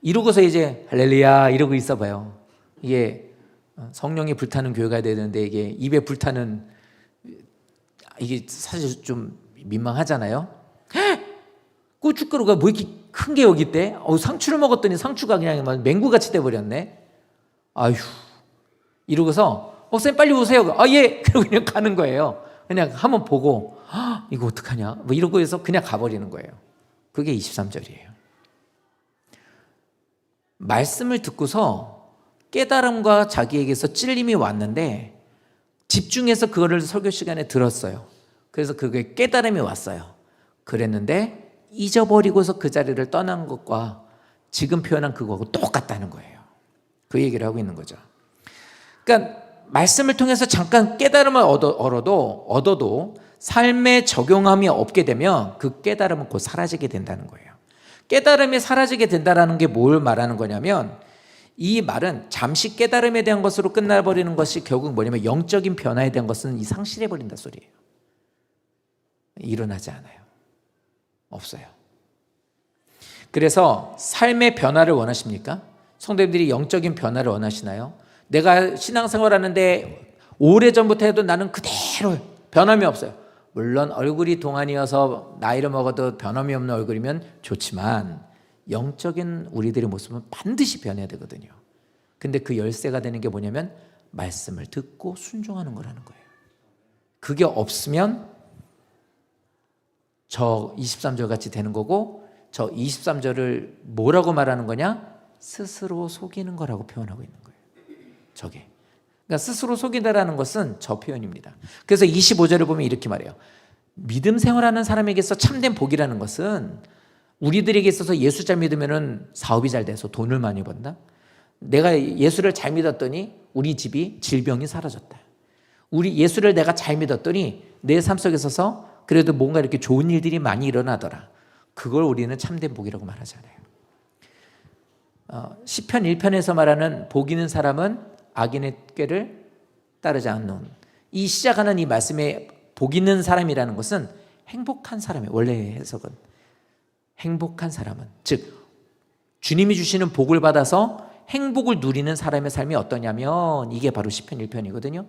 이러고서 이제 할렐루야 이러고 있어 봐요. 이게 성령이 불타는 교회가 되는데 이게 입에 불타는, 이게 사실 좀 민망하잖아요. 고춧가루가 뭐 이렇게 큰 게 여기 있대? 상추를 먹었더니 상추가 그냥 맹구같이 돼버렸네. 아휴. 이러고서 목사님 빨리 오세요. 예. 그러고 그냥 가는 거예요. 그냥 한번 보고 이거 어떡하냐 뭐 이러고 해서 그냥 가버리는 거예요. 그게 23절이에요. 말씀을 듣고서 깨달음과 자기에게서 찔림이 왔는데 집중해서 그거를 설교 시간에 들었어요. 그래서 그게 깨달음이 왔어요. 그랬는데 잊어버리고서 그 자리를 떠난 것과 지금 표현한 그거하고 똑같다는 거예요. 그 얘기를 하고 있는 거죠. 그러니까 말씀을 통해서 잠깐 깨달음을 얻어도 삶에 적용함이 없게 되면 그 깨달음은 곧 사라지게 된다는 거예요. 깨달음이 사라지게 된다는 게 뭘 말하는 거냐면, 이 말은 잠시 깨달음에 대한 것으로 끝나버리는 것이 결국 뭐냐면 영적인 변화에 대한 것은 상실해버린다 소리예요. 일어나지 않아요. 없어요. 그래서 삶의 변화를 원하십니까? 성도님들이 영적인 변화를 원하시나요? 내가 신앙생활 하는데 오래전부터 해도 나는 그대로 변함이 없어요. 물론 얼굴이 동안이어서 나이를 먹어도 변함이 없는 얼굴이면 좋지만 영적인 우리들의 모습은 반드시 변해야 되거든요. 근데 그 열쇠가 되는 게 뭐냐면 말씀을 듣고 순종하는 거라는 거예요. 그게 없으면 저 23절 같이 되는 거고, 저 23절을 뭐라고 말하는 거냐? 스스로 속이는 거라고 표현하고 있는 거예요. 저게. 그러니까 스스로 속인다라는 것은 저 표현입니다. 그래서 25절을 보면 이렇게 말해요. 믿음 생활하는 사람에게서 참된 복이라는 것은, 우리들에게 있어서 예수 잘 믿으면 사업이 잘 돼서 돈을 많이 번다. 내가 예수를 잘 믿었더니 우리 집이 질병이 사라졌다. 예수를 내가 잘 믿었더니 내 삶 속에 있어서 그래도 뭔가 이렇게 좋은 일들이 많이 일어나더라. 그걸 우리는 참된 복이라고 말하잖아요. 시편 1편에서 말하는 복 있는 사람은 악인의 꾀를 따르지 않는, 이 시작하는 이 말씀에 복 있는 사람이라는 것은 행복한 사람이에요. 원래 해석은 행복한 사람은, 즉 주님이 주시는 복을 받아서 행복을 누리는 사람의 삶이 어떠냐면 이게 바로 시편 1편이거든요.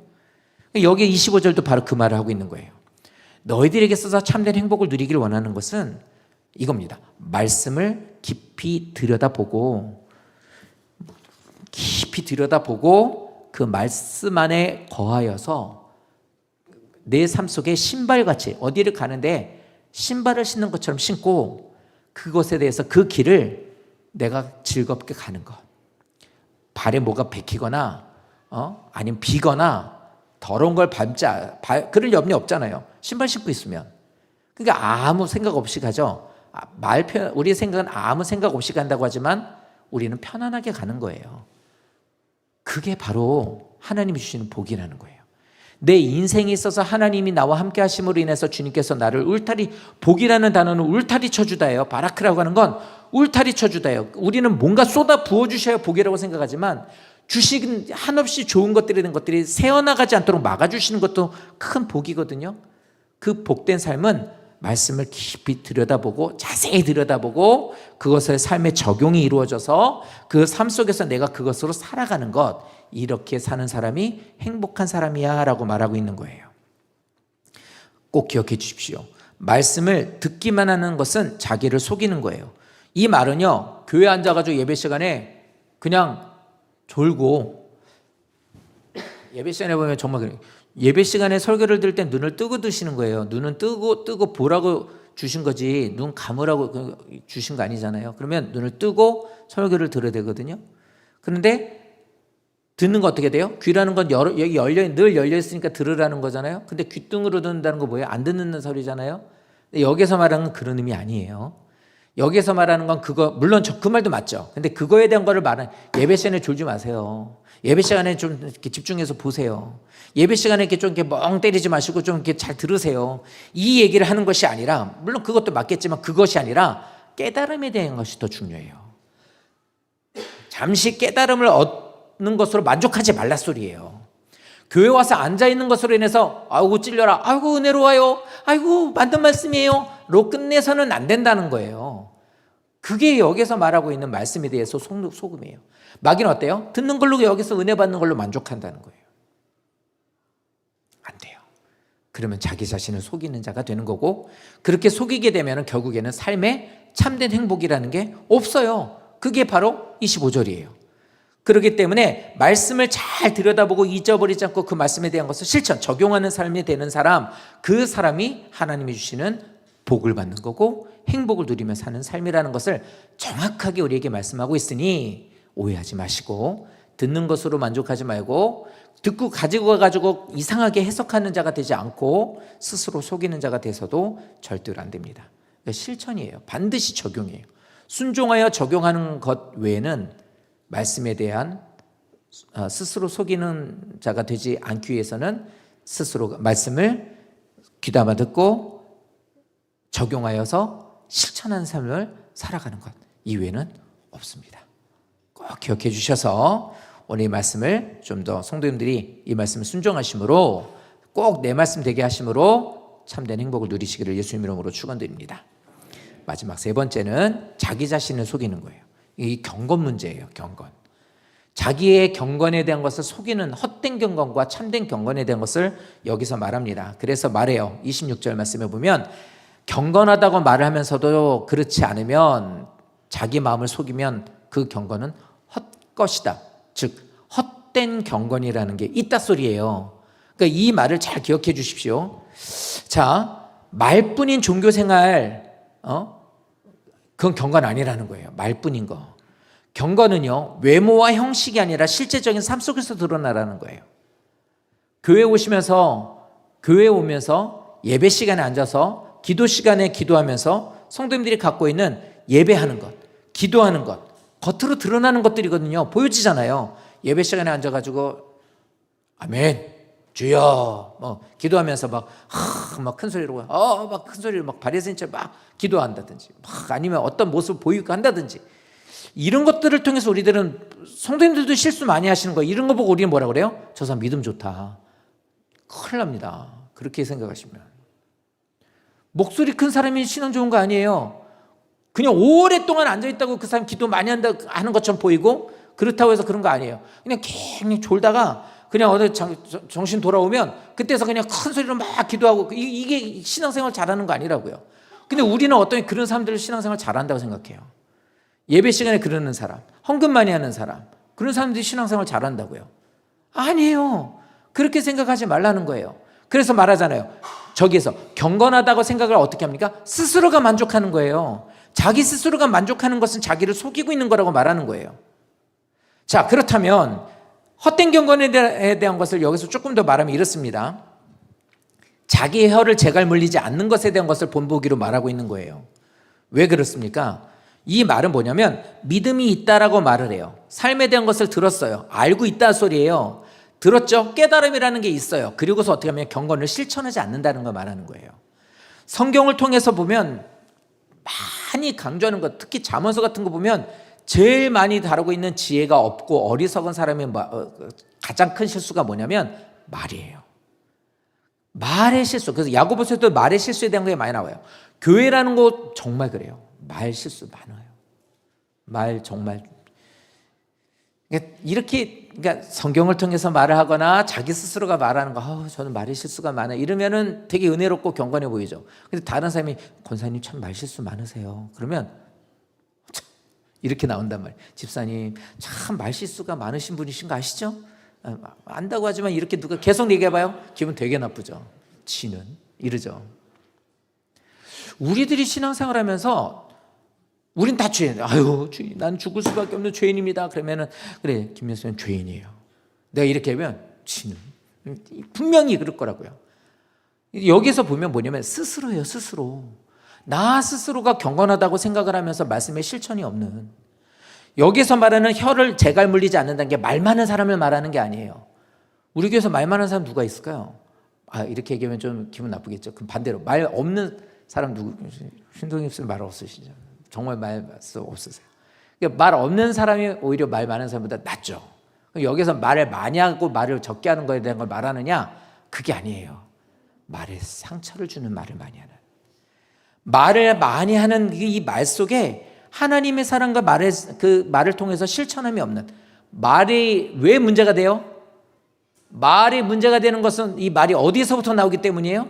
여기 25절도 바로 그 말을 하고 있는 거예요. 너희들에게 있어서 참된 행복을 누리기를 원하는 것은 이겁니다. 말씀을 깊이 들여다보고 그 말씀 안에 거하여서 내 삶 속에 신발같이 어디를 가는데 신발을 신는 것처럼 신고 그것에 대해서 그 길을 내가 즐겁게 가는 것. 발에 뭐가 베끼거나 아니면 비거나 더러운 걸 그럴 염려 없잖아요. 신발 신고 있으면. 그러니까 아무 생각 없이 가죠. 우리의 생각은 아무 생각 없이 간다고 하지만 우리는 편안하게 가는 거예요. 그게 바로 하나님이 주시는 복이라는 거예요. 내 인생에 있어서 하나님이 나와 함께 하심으로 인해서 주님께서 나를 복이라는 단어는 울타리 쳐주다예요. 바라크라고 하는 건 울타리 쳐주다예요. 우리는 뭔가 쏟아 부어주셔야 복이라고 생각하지만 주신 한없이 좋은 것들이 된 것들이 새어나가지 않도록 막아주시는 것도 큰 복이거든요. 그 복된 삶은 말씀을 깊이 들여다보고 자세히 들여다보고 그것의 삶의 적용이 이루어져서 그 삶 속에서 내가 그것으로 살아가는 것, 이렇게 사는 사람이 행복한 사람이야 라고 말하고 있는 거예요. 꼭 기억해 주십시오. 말씀을 듣기만 하는 것은 자기를 속이는 거예요. 이 말은요, 교회 앉아가지고 예배 시간에 그냥 졸고, 예배 시간에 보면 정말 그래요. 예배 시간에 설교를 들을 때 눈을 뜨고 드시는 거예요. 눈은 뜨고 보라고 주신 거지 눈 감으라고 주신 거 아니잖아요. 그러면 눈을 뜨고 설교를 들어야 되거든요. 그런데 듣는 거 어떻게 돼요? 귀라는 건 여기 늘 열려 있으니까 들으라는 거잖아요. 근데 귓등으로 듣는다는 거 뭐예요? 안 듣는 소리잖아요. 근데 여기서 말하는 건 그런 의미 아니에요. 여기서 말하는 건 그거, 물론 그 말도 맞죠. 근데 그거에 대한 거를 말하는, 예배 시간에 졸지 마세요. 예배 시간에 좀 이렇게 집중해서 보세요. 예배 시간에 이렇게 좀 이렇게 멍 때리지 마시고 좀 이렇게 잘 들으세요. 이 얘기를 하는 것이 아니라, 물론 그것도 맞겠지만 그것이 아니라 깨달음에 대한 것이 더 중요해요. 잠시 깨달음을 얻는 것으로 만족하지 말라 소리예요. 교회 와서 앉아있는 것으로 인해서 아이고 찔려라, 아이고 은혜로워요, 아이고 만든 말씀이에요 로 끝내서는 안 된다는 거예요. 그게 여기서 말하고 있는 말씀에 대해서 속음이에요. 마귀는 어때요? 듣는 걸로 여기서 은혜 받는 걸로 만족한다는 거예요. 안 돼요. 그러면 자기 자신을 속이는 자가 되는 거고, 그렇게 속이게 되면 결국에는 삶에 참된 행복이라는 게 없어요. 그게 바로 25절이에요. 그렇기 때문에 말씀을 잘 들여다보고 잊어버리지 않고 그 말씀에 대한 것을 실천, 적용하는 삶이 되는 사람, 그 사람이 하나님이 주시는 복을 받는 거고 행복을 누리며 사는 삶이라는 것을 정확하게 우리에게 말씀하고 있으니 오해하지 마시고, 듣는 것으로 만족하지 말고 듣고 가지고 이상하게 해석하는 자가 되지 않고 스스로 속이는 자가 돼서도 절대로 안 됩니다. 실천이에요. 반드시 적용이에요. 순종하여 적용하는 것 외에는 말씀에 대한 스스로 속이는 자가 되지 않기 위해서는 스스로 말씀을 귀담아 듣고 적용하여서 실천하는 삶을 살아가는 것 이외에는 없습니다. 꼭 기억해 주셔서 오늘 이 말씀을 좀 더 성도님들이 이 말씀을 순종하심으로 꼭 내 말씀 되게 하심으로 참된 행복을 누리시기를 예수님 이름으로 축원드립니다. 마지막 세 번째는 자기 자신을 속이는 거예요. 이 경건 문제예요. 경건. 자기의 경건에 대한 것을 속이는 헛된 경건과 참된 경건에 대한 것을 여기서 말합니다. 그래서 말해요. 26절 말씀에 보면 경건하다고 말을 하면서도 그렇지 않으면, 자기 마음을 속이면 그 경건은 헛것이다. 즉 헛된 경건이라는 게 있다 소리예요. 그러니까 이 말을 잘 기억해 주십시오. 자, 말뿐인 종교생활, 그건 경건 아니라는 거예요. 말뿐인 거. 경건은요, 외모와 형식이 아니라 실제적인 삶 속에서 드러나라는 거예요. 교회 오면서 예배 시간에 앉아서 기도 시간에 기도하면서 성도님들이 갖고 있는 예배하는 것, 기도하는 것, 겉으로 드러나는 것들이거든요. 보여지잖아요. 예배 시간에 앉아가지고 아멘, 주여, 기도하면서 막 큰 소리로, 막 큰 소리로 막 발에서 진짜 막 기도한다든지, 막 아니면 어떤 모습을 보이고 한다든지, 이런 것들을 통해서 우리들은, 성도님들도 실수 많이 하시는 거예요. 이런 거 보고 우리는 뭐라 그래요? 저 사람 믿음 좋다. 큰일 납니다. 그렇게 생각하시면. 목소리 큰 사람이 신앙 좋은 거 아니에요. 그냥 오랫동안 앉아있다고 그 사람 기도 많이 하는 것처럼 보이고, 그렇다고 해서 그런 거 아니에요. 그냥 괜히 졸다가 그냥 어디 정신 돌아오면 그때서 그냥 큰 소리로 막 기도하고, 이게 신앙생활 잘하는 거 아니라고요. 근데 우리는 어떤 그런 사람들을 신앙생활 잘한다고 생각해요. 예배 시간에 그러는 사람, 헌금 많이 하는 사람, 그런 사람들이 신앙생활 잘한다고요. 아니에요. 그렇게 생각하지 말라는 거예요. 그래서 말하잖아요. 저기에서 경건하다고 생각을 어떻게 합니까? 스스로가 만족하는 거예요. 자기 스스로가 만족하는 것은 자기를 속이고 있는 거라고 말하는 거예요. 자, 그렇다면 헛된 경건에 대한 것을 여기서 조금 더 말하면 이렇습니다. 자기의 혀를 재갈 물리지 않는 것에 대한 것을 본보기로 말하고 있는 거예요. 왜 그렇습니까? 이 말은 뭐냐면 믿음이 있다라고 말을 해요. 삶에 대한 것을 들었어요. 알고 있다 소리예요. 들었죠? 깨달음이라는 게 있어요. 그리고서 어떻게 하면 경건을 실천하지 않는다는 걸 말하는 거예요. 성경을 통해서 보면 많이 강조하는 것, 특히 잠언서 같은 거 보면 제일 많이 다루고 있는 지혜가 없고 어리석은 사람의 가장 큰 실수가 뭐냐면 말이에요. 말의 실수. 그래서 야고보서도 말의 실수에 대한 게 많이 나와요. 교회라는 곳 정말 그래요. 말 실수 많아요. 말 정말. 그러니까 성경을 통해서 말을 하거나 자기 스스로가 말하는 거, 저는 말의 실수가 많아요. 이러면은 되게 은혜롭고 경건해 보이죠. 근데 다른 사람이 권사님 참 말 실수 많으세요. 그러면 이렇게 나온단 말이에요. 집사님 참 말 실수가 많으신 분이신 거 아시죠? 안다고 하지만 이렇게 누가 계속 얘기해봐요. 기분 되게 나쁘죠. 지는 이러죠. 우리들이 신앙생활하면서 우린 다 죄인. 아유, 주인, 난 죽을 수밖에 없는 죄인입니다. 그러면은 그래, 김명수는 죄인이에요. 내가 이렇게 하면 지는 분명히 그럴 거라고요. 여기서 보면 뭐냐면 스스로예요, 스스로. 나 스스로가 경건하다고 생각을 하면서 말씀에 실천이 없는. 여기서 말하는 혀를 재갈 물리지 않는다는 게 말 많은 사람을 말하는 게 아니에요. 우리 교회에서 말 많은 사람 누가 있을까요? 이렇게 얘기하면 좀 기분 나쁘겠죠. 그럼 반대로 말 없는 사람 누구? 신동엽 씨는 말 없으시죠? 정말 말 없으세요. 그러니까 말 없는 사람이 오히려 말 많은 사람보다 낫죠. 여기서 말을 많이 하고 말을 적게 하는 거에 대한 걸 말하느냐? 그게 아니에요. 말에 상처를 주는 말을 많이 하는. 말을 많이 하는 이 말 속에 하나님의 사랑과 그 말을 통해서 실천함이 없는. 말이 왜 문제가 돼요? 말이 문제가 되는 것은 이 말이 어디서부터 나오기 때문이에요?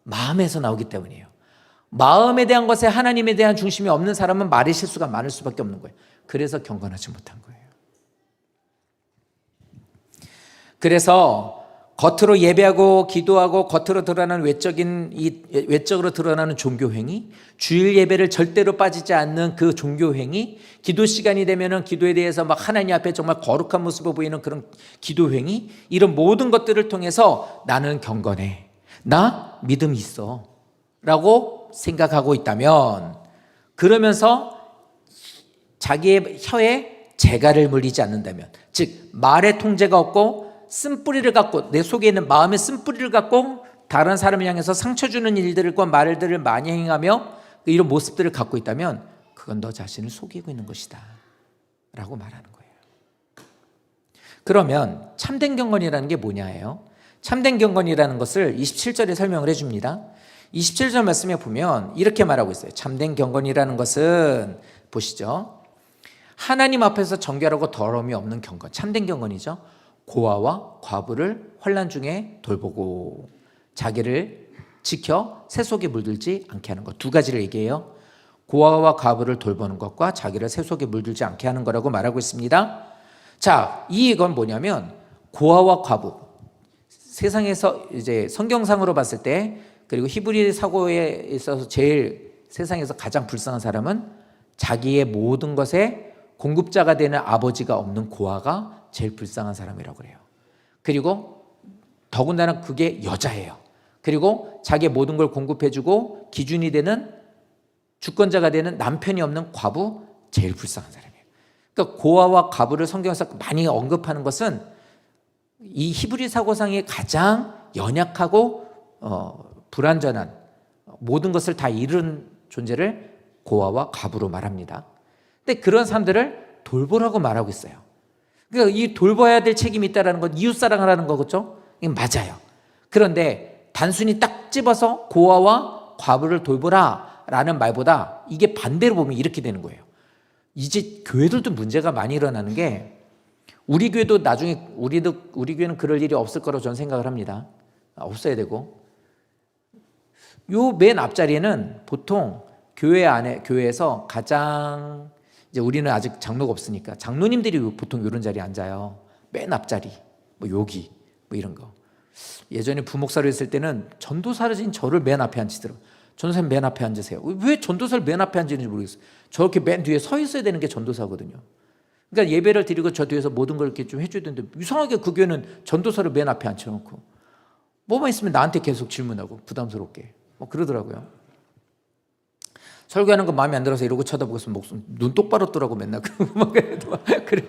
마음에서 나오기 때문이에요. 마음에 대한 것에 하나님에 대한 중심이 없는 사람은 말의 실수가 많을 수밖에 없는 거예요. 그래서 경건하지 못한 거예요. 그래서 겉으로 예배하고 기도하고 겉으로 드러나는 외적으로 드러나는 종교 행위, 주일 예배를 절대로 빠지지 않는 그 종교 행위, 기도 시간이 되면은 기도에 대해서 막 하나님 앞에 정말 거룩한 모습을 보이는 그런 기도 행위, 이런 모든 것들을 통해서 나는 경건해, 나 믿음이 있어라고 생각하고 있다면, 그러면서 자기의 혀에 재갈을 물리지 않는다면, 즉 말의 통제가 없고 쓴뿌리를 갖고, 내 속에 있는 마음의 쓴뿌리를 갖고 다른 사람을 향해서 상처 주는 일들과 말들을 많이 행하며 이런 모습들을 갖고 있다면 그건 너 자신을 속이고 있는 것이다 라고 말하는 거예요. 그러면 참된 경건이라는 게 뭐냐예요. 참된 경건이라는 것을 27절에 설명을 해줍니다. 27절 말씀에 보면 이렇게 말하고 있어요. 참된 경건이라는 것은, 보시죠, 하나님 앞에서 정결하고 더러움이 없는 경건, 참된 경건이죠. 고아와 과부를 환난 중에 돌보고 자기를 지켜 새 속에 물들지 않게 하는 것, 두 가지를 얘기해요. 고아와 과부를 돌보는 것과 자기를 새 속에 물들지 않게 하는 거라고 말하고 있습니다. 자, 이건 뭐냐면 고아와 과부, 세상에서 이제 성경상으로 봤을 때, 그리고 히브리 사고에 있어서 제일 세상에서 가장 불쌍한 사람은 자기의 모든 것에 공급자가 되는 아버지가 없는 고아가 제일 불쌍한 사람이라고 그래요. 그리고 더군다나 그게 여자예요. 그리고 자기의 모든 걸 공급해주고 기준이 되는 주권자가 되는 남편이 없는 과부, 제일 불쌍한 사람이에요. 그러니까 고아와 과부를 성경에서 많이 언급하는 것은 이 히브리 사고상의 가장 연약하고 불완전한, 모든 것을 다 잃은 존재를 고아와 과부로 말합니다. 근데 그런 사람들을 돌보라고 말하고 있어요. 그러니까 이 돌봐야 될 책임이 있다는 건 이웃사랑을 하는 거겠죠? 이건 맞아요. 그런데 단순히 딱 집어서 고아와 과부를 돌보라 라는 말보다 이게 반대로 보면 이렇게 되는 거예요. 이제 교회들도 문제가 많이 일어나는 게, 우리 교회도 나중에 우리 교회는 그럴 일이 없을 거라고 저는 생각을 합니다. 없어야 되고, 요 맨 앞자리에는 보통 교회에서 가장, 이제 우리는 아직 장로가 없으니까 장로님들이 보통 이런 자리에 앉아요. 맨 앞자리, 뭐 여기, 뭐 이런 거. 예전에 부목사로 있을 때는 전도사진 저를 맨 앞에 앉히더라고요. 전도사님 맨 앞에 앉으세요. 왜 전도사를 맨 앞에 앉는지 모르겠어요. 저렇게 맨 뒤에 서 있어야 되는 게 전도사거든요. 그러니까 예배를 드리고 저 뒤에서 모든 걸 이렇게 좀 해줘야 되는데, 이상하게 그 교회는 전도사를 맨 앞에 앉혀놓고 뭐만 있으면 나한테 계속 질문하고 부담스럽게 뭐 그러더라고요. 설교하는 거 마음에 안 들어서 이러고 쳐다보고 있으면 목숨 눈 똑바로 뜨라고 맨날 그래.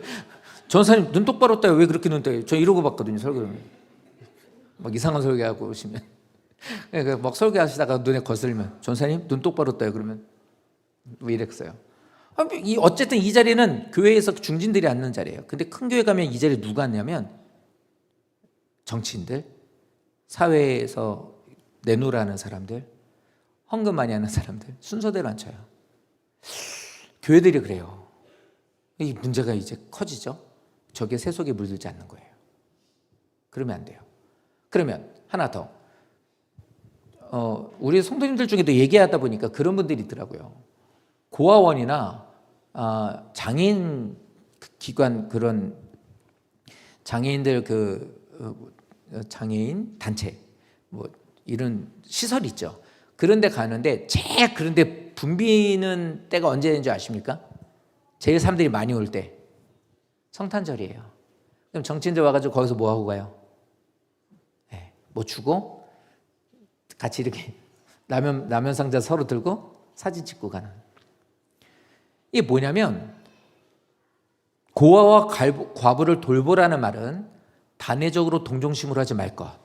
전사님 눈 똑바로 떠요. 왜 그렇게 눈 떠요? 저 이러고 봤거든요. 설교를 막 이상한 설교하고 오시면 막 설교하시다가 눈에 거슬리면 전사님 눈 똑바로 떠요. 그러면 왜 이랬어요? 어쨌든 이 자리는 교회에서 중진들이 앉는 자리예요. 근데 큰 교회 가면 이 자리에 누가 앉냐면 정치인들, 사회에서 내놓으라는 사람들, 헌금 많이 하는 사람들, 순서대로 앉혀요. 교회들이 그래요. 이 문제가 이제 커지죠. 저게 세속에 물들지 않는 거예요. 그러면 안 돼요. 그러면 하나 더, 우리 성도님들 중에도 얘기하다 보니까 그런 분들이 있더라고요. 고아원이나 장애인 기관, 그런 장애인들 장애인 단체 뭐 이런 시설 있죠. 그런데 가는데 제일 그런데 붐비는 때가 언제인 줄 아십니까? 제일 사람들이 많이 올 때 성탄절이에요. 그럼 정치인들 와가지고 거기서 뭐 하고 가요? 네, 뭐 주고 같이 이렇게 라면 상자 서로 들고 사진 찍고 가는. 이게 뭐냐면 고아와 과부를 돌보라는 말은 단회적으로 동정심으로 하지 말 것.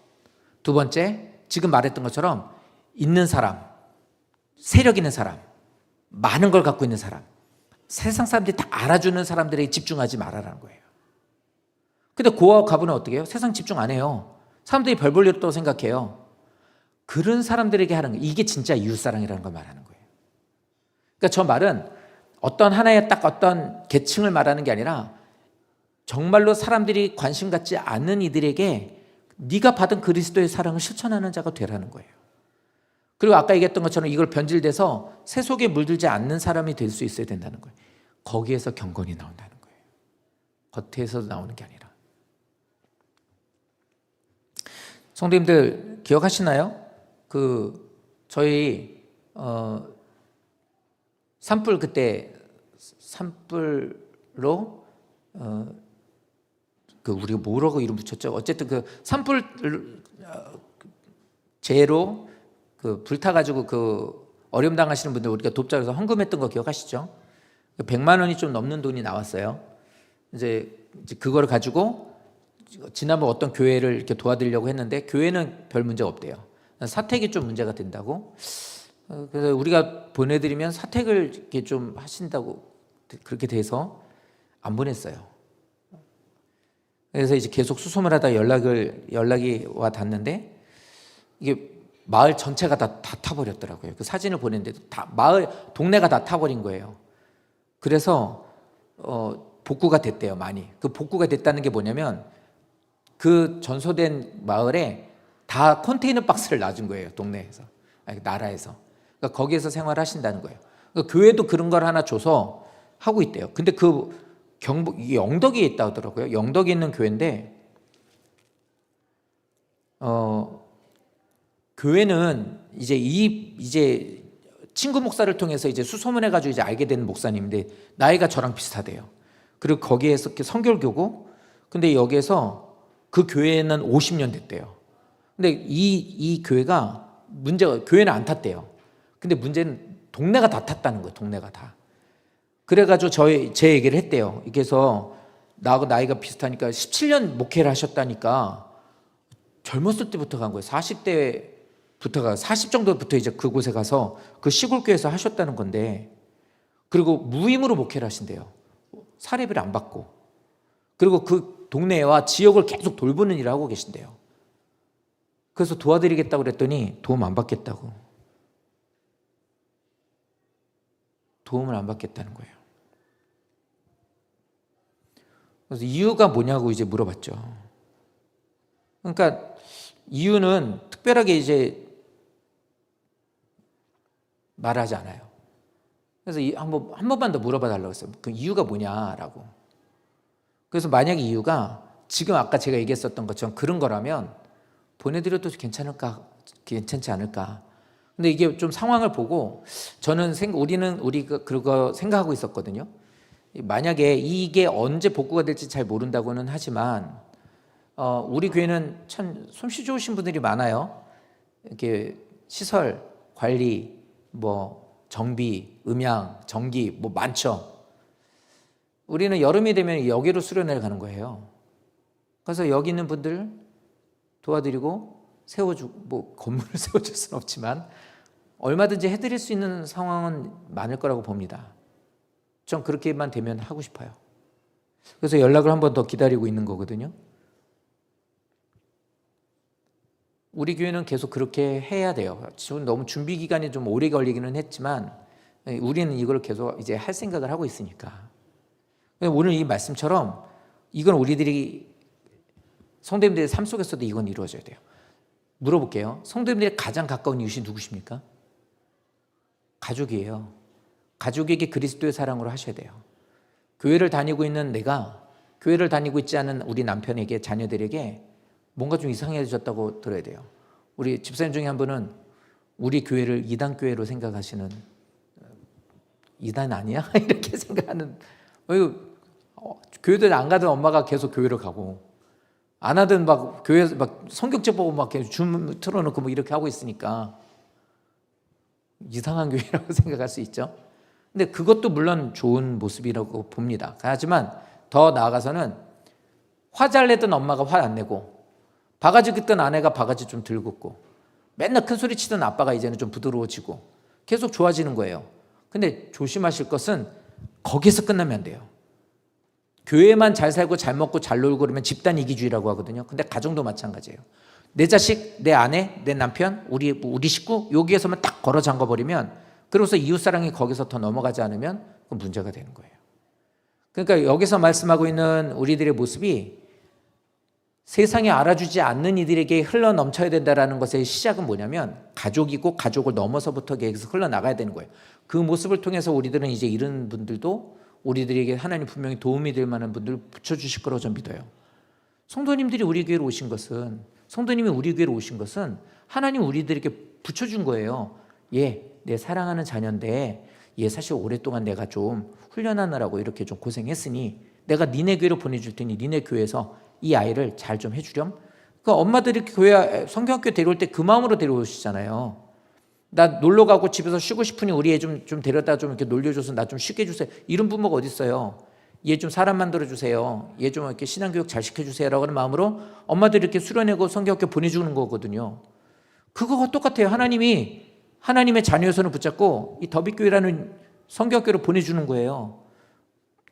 두 번째, 지금 말했던 것처럼 있는 사람, 세력 있는 사람, 많은 걸 갖고 있는 사람, 세상 사람들이 다 알아주는 사람들에게 집중하지 말아라는 거예요. 근데 고아와 과부는 어떻게 해요? 세상 집중 안 해요. 사람들이 별 볼 일 없다고 생각해요. 그런 사람들에게 하는 거, 이게 진짜 이웃사랑이라는 걸 말하는 거예요. 그러니까 저 말은 어떤 하나의 딱 어떤 계층을 말하는 게 아니라 정말로 사람들이 관심 갖지 않는 이들에게 네가 받은 그리스도의 사랑을 실천하는 자가 되라는 거예요. 그리고 아까 얘기했던 것처럼 이걸 변질돼서 세속에 물들지 않는 사람이 될 수 있어야 된다는 거예요. 거기에서 경건이 나온다는 거예요. 겉에서 나오는 게 아니라. 성도님들 기억하시나요? 저희 산불, 그때 산불로 우리가 뭐라고 이름 붙였죠? 어쨌든 그 산불 재해로 불타가지고 어려움 당하시는 분들 우리가 돕자 해서 헌금했던 거 기억하시죠? 100만 원이 좀 넘는 돈이 나왔어요. 이제 그거를 가지고 지난번 어떤 교회를 이렇게 도와드리려고 했는데 교회는 별 문제가 없대요. 사택이 좀 문제가 된다고. 그래서 우리가 보내드리면 사택을 이렇게 좀 하신다고 그렇게 돼서 안 보냈어요. 그래서 이제 계속 수소문 하다 연락이 와 닿는데 이게 마을 전체가 다 타버렸더라고요. 그 사진을 보냈는데도 동네가 다 타버린 거예요. 그래서 복구가 됐대요, 많이. 그 복구가 됐다는 게 뭐냐면 그 전소된 마을에 다 컨테이너 박스를 놔준 거예요, 동네에서, 아니, 나라에서. 그러니까 거기에서 생활하신다는 거예요. 그러니까 교회도 그런 걸 하나 줘서 하고 있대요. 근데 이게 영덕에 있다 하더라고요. 영덕에 있는 교회인데, 교회는 이제 친구 목사를 통해서 이제 수소문해가지고 이제 알게 된 목사님인데 나이가 저랑 비슷하대요. 그리고 거기에서 성결교고, 근데 여기에서 그 교회는 50년 됐대요. 근데 이 교회가 교회는 안 탔대요. 근데 문제는 동네가 다 탔다는 거예요. 동네가 다. 그래가지고 제 얘기를 했대요. 그래서 나하고 나이가 비슷하니까 17년 목회를 하셨다니까 젊었을 때부터 간 거예요. 40 정도부터 이제 그곳에 가서 그 시골 교회에서 하셨다는 건데, 그리고 무임으로 목회를 하신대요. 사례비를 안 받고. 그리고 그 동네와 지역을 계속 돌보는 일을 하고 계신대요. 그래서 도와드리겠다고 그랬더니 도움 안 받겠다고. 도움을 안 받겠다는 거예요. 그래서 이유가 뭐냐고 이제 물어봤죠. 그러니까 이유는 특별하게 이제 말하지 않아요. 그래서 한 번만 더 물어봐 달라고 했어요. 그 이유가 뭐냐라고. 그래서 만약에 이유가 지금 아까 제가 얘기했었던 것처럼 그런 거라면 보내드려도 괜찮지 않을까. 근데 이게 좀 상황을 보고 우리가 그거 생각하고 있었거든요. 만약에 이게 언제 복구가 될지 잘 모른다고는 하지만 우리 교회는 참 솜씨 좋으신 분들이 많아요. 이렇게 시설 관리, 뭐 정비, 음향, 전기 뭐 많죠. 우리는 여름이 되면 여기로 수련회를 가는 거예요. 그래서 여기 있는 분들 도와드리고 뭐 건물을 세워줄 수는 없지만 얼마든지 해드릴 수 있는 상황은 많을 거라고 봅니다. 전 그렇게만 되면 하고 싶어요. 그래서 연락을 한 번 더 기다리고 있는 거거든요. 우리 교회는 계속 그렇게 해야 돼요. 지금 너무 준비 기간이 좀 오래 걸리기는 했지만 우리는 이걸 계속 이제 할 생각을 하고 있으니까. 오늘 이 말씀처럼 이건 우리들이 성도님들의 삶 속에서도 이건 이루어져야 돼요. 물어볼게요. 성도님들의 가장 가까운 이웃이 누구십니까? 가족이에요. 가족에게 그리스도의 사랑으로 하셔야 돼요. 교회를 다니고 있는 내가 교회를 다니고 있지 않은 우리 남편에게 자녀들에게 뭔가 좀 이상해졌다고 들어야 돼요. 우리 집사님 중에 한 분은 우리 교회를 이단 교회로 생각하시는, 이단 아니야? 이렇게 생각하는, 교회들 안 가던 엄마가 계속 교회를 가고 안 하던 막 교회 막 성경책 보고 막 줌 틀어놓고 뭐 이렇게 하고 있으니까 이상한 교회라고 생각할 수 있죠. 근데 그것도 물론 좋은 모습이라고 봅니다. 하지만 더 나아가서는 화 잘 내던 엄마가 화 안 내고 바가지 긁던 아내가 바가지 좀 덜 긁고 맨날 큰 소리 치던 아빠가 이제는 좀 부드러워지고 계속 좋아지는 거예요. 근데 조심하실 것은 거기서 끝나면 안 돼요. 교회만 잘 살고 잘 먹고 잘 놀고 그러면 집단 이기주의라고 하거든요. 근데 가정도 마찬가지예요. 내 자식, 내 아내, 내 남편, 우리 식구 여기에서만 딱 걸어 잠가 버리면, 그러고서 이웃사랑이 거기서 더 넘어가지 않으면 그건 문제가 되는 거예요. 그러니까 여기서 말씀하고 있는 우리들의 모습이 세상에 알아주지 않는 이들에게 흘러넘쳐야 된다는 것의 시작은 뭐냐면 가족이고 가족을 넘어서부터 계속 흘러나가야 되는 거예요. 그 모습을 통해서 우리들은 이제 이런 분들도 우리들에게 하나님 분명히 도움이 될 만한 분들을 붙여주실 거라고 저는 믿어요. 성도님들이 우리 교회로 오신 것은, 성도님이 우리 교회로 오신 것은 하나님 우리들에게 붙여준 거예요. 내 사랑하는 자녀인데 얘 사실 오랫동안 내가 좀 훈련하느라고 이렇게 좀 고생했으니 내가 니네 교회로 보내줄 테니 니네 교회에서 이 아이를 잘 좀 해주렴. 그 엄마들이 교회 성경학교 데려올 때 그 마음으로 데려오시잖아요. 나 놀러 가고 집에서 쉬고 싶으니 우리 애 좀 데려다 좀 이렇게 놀려줘서 나 좀 쉬게 해주세요. 이런 부모가 어디 있어요? 얘 좀 사람 만들어 주세요. 얘 좀 이렇게 신앙교육 잘 시켜주세요라고 하는 마음으로 엄마들이 이렇게 수련하고 성경학교 보내주는 거거든요. 그거가 똑같아요. 하나님이 하나님의 자녀의 손을 붙잡고 이 더비교회라는 성경학교로 보내주는 거예요.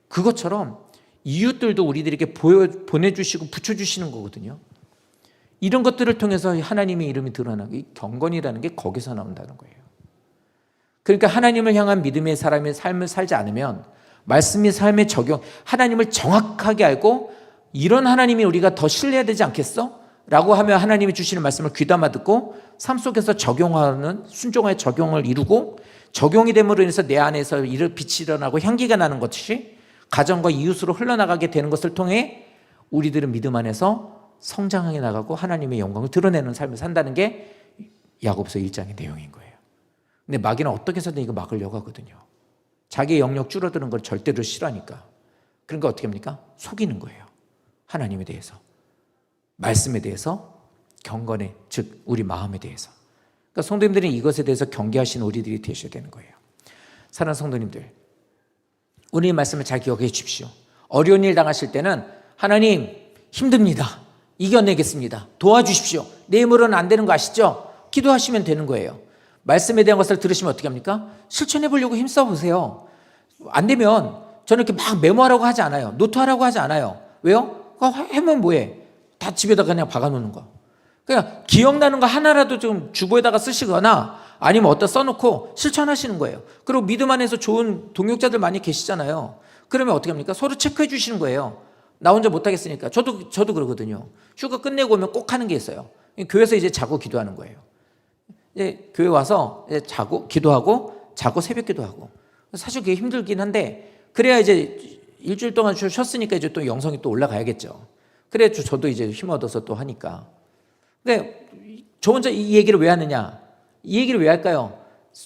그것처럼 이웃들도 우리들에게 보내주시고 붙여주시는 거거든요. 이런 것들을 통해서 하나님의 이름이 드러나고, 이 경건이라는 게 거기서 나온다는 거예요. 그러니까 하나님을 향한 믿음의 사람의 삶을 살지 않으면 말씀이 삶에 적용, 하나님을 정확하게 알고 이런 하나님이 우리가 더 신뢰해야 되지 않겠어? 라고 하면 하나님이 주시는 말씀을 귀담아 듣고 삶 속에서 적용하는, 순종의 적용을 이루고, 적용이 됨으로 인해서 내 안에서 빛이 일어나고 향기가 나는 것이 가정과 이웃으로 흘러나가게 되는 것을 통해 우리들은 믿음 안에서 성장해 나가고 하나님의 영광을 드러내는 삶을 산다는 게 야고보서 1장의 내용인 거예요. 근데 마귀는 어떻게 해서든 이거 막으려고 하거든요. 자기의 영역 줄어드는 걸 절대로 싫어하니까. 그러니까 어떻게 합니까? 속이는 거예요. 하나님에 대해서, 말씀에 대해서, 경건에, 즉 우리 마음에 대해서. 그러니까 성도님들은 이것에 대해서 경계하시는 우리들이 되셔야 되는 거예요. 사랑하는 성도님들, 오늘 이 말씀을 잘 기억해 주십시오. 어려운 일 당하실 때는 하나님 힘듭니다. 이겨내겠습니다. 도와주십시오. 내 힘으로는 안 되는 거 아시죠? 기도하시면 되는 거예요. 말씀에 대한 것을 들으시면 어떻게 합니까? 실천해 보려고 힘써 보세요. 안 되면 저는 이렇게 막 메모하라고 하지 않아요. 노트하라고 하지 않아요. 왜요? 해면 뭐해? 다 집에다 그냥 박아놓는 거. 그냥 기억나는 거 하나라도 좀 주보에다가 쓰시거나 아니면 어디다 써놓고 실천하시는 거예요. 그리고 믿음 안에서 좋은 동역자들 많이 계시잖아요. 그러면 어떻게 합니까? 서로 체크해 주시는 거예요. 나 혼자 못하겠으니까. 저도 그러거든요. 휴가 끝내고 오면 꼭 하는 게 있어요. 교회에서 이제 자고 기도하는 거예요. 이제 교회 와서 이제 자고 기도하고 자고 새벽 기도하고. 사실 그게 힘들긴 한데 그래야 이제 일주일 동안 쉬었으니까 이제 또 영성이 또 올라가야겠죠. 그래 저도 이제 힘 얻어서 또 하니까. 근데 저 혼자 이 얘기를 왜 하느냐? 이 얘기를 왜 할까요?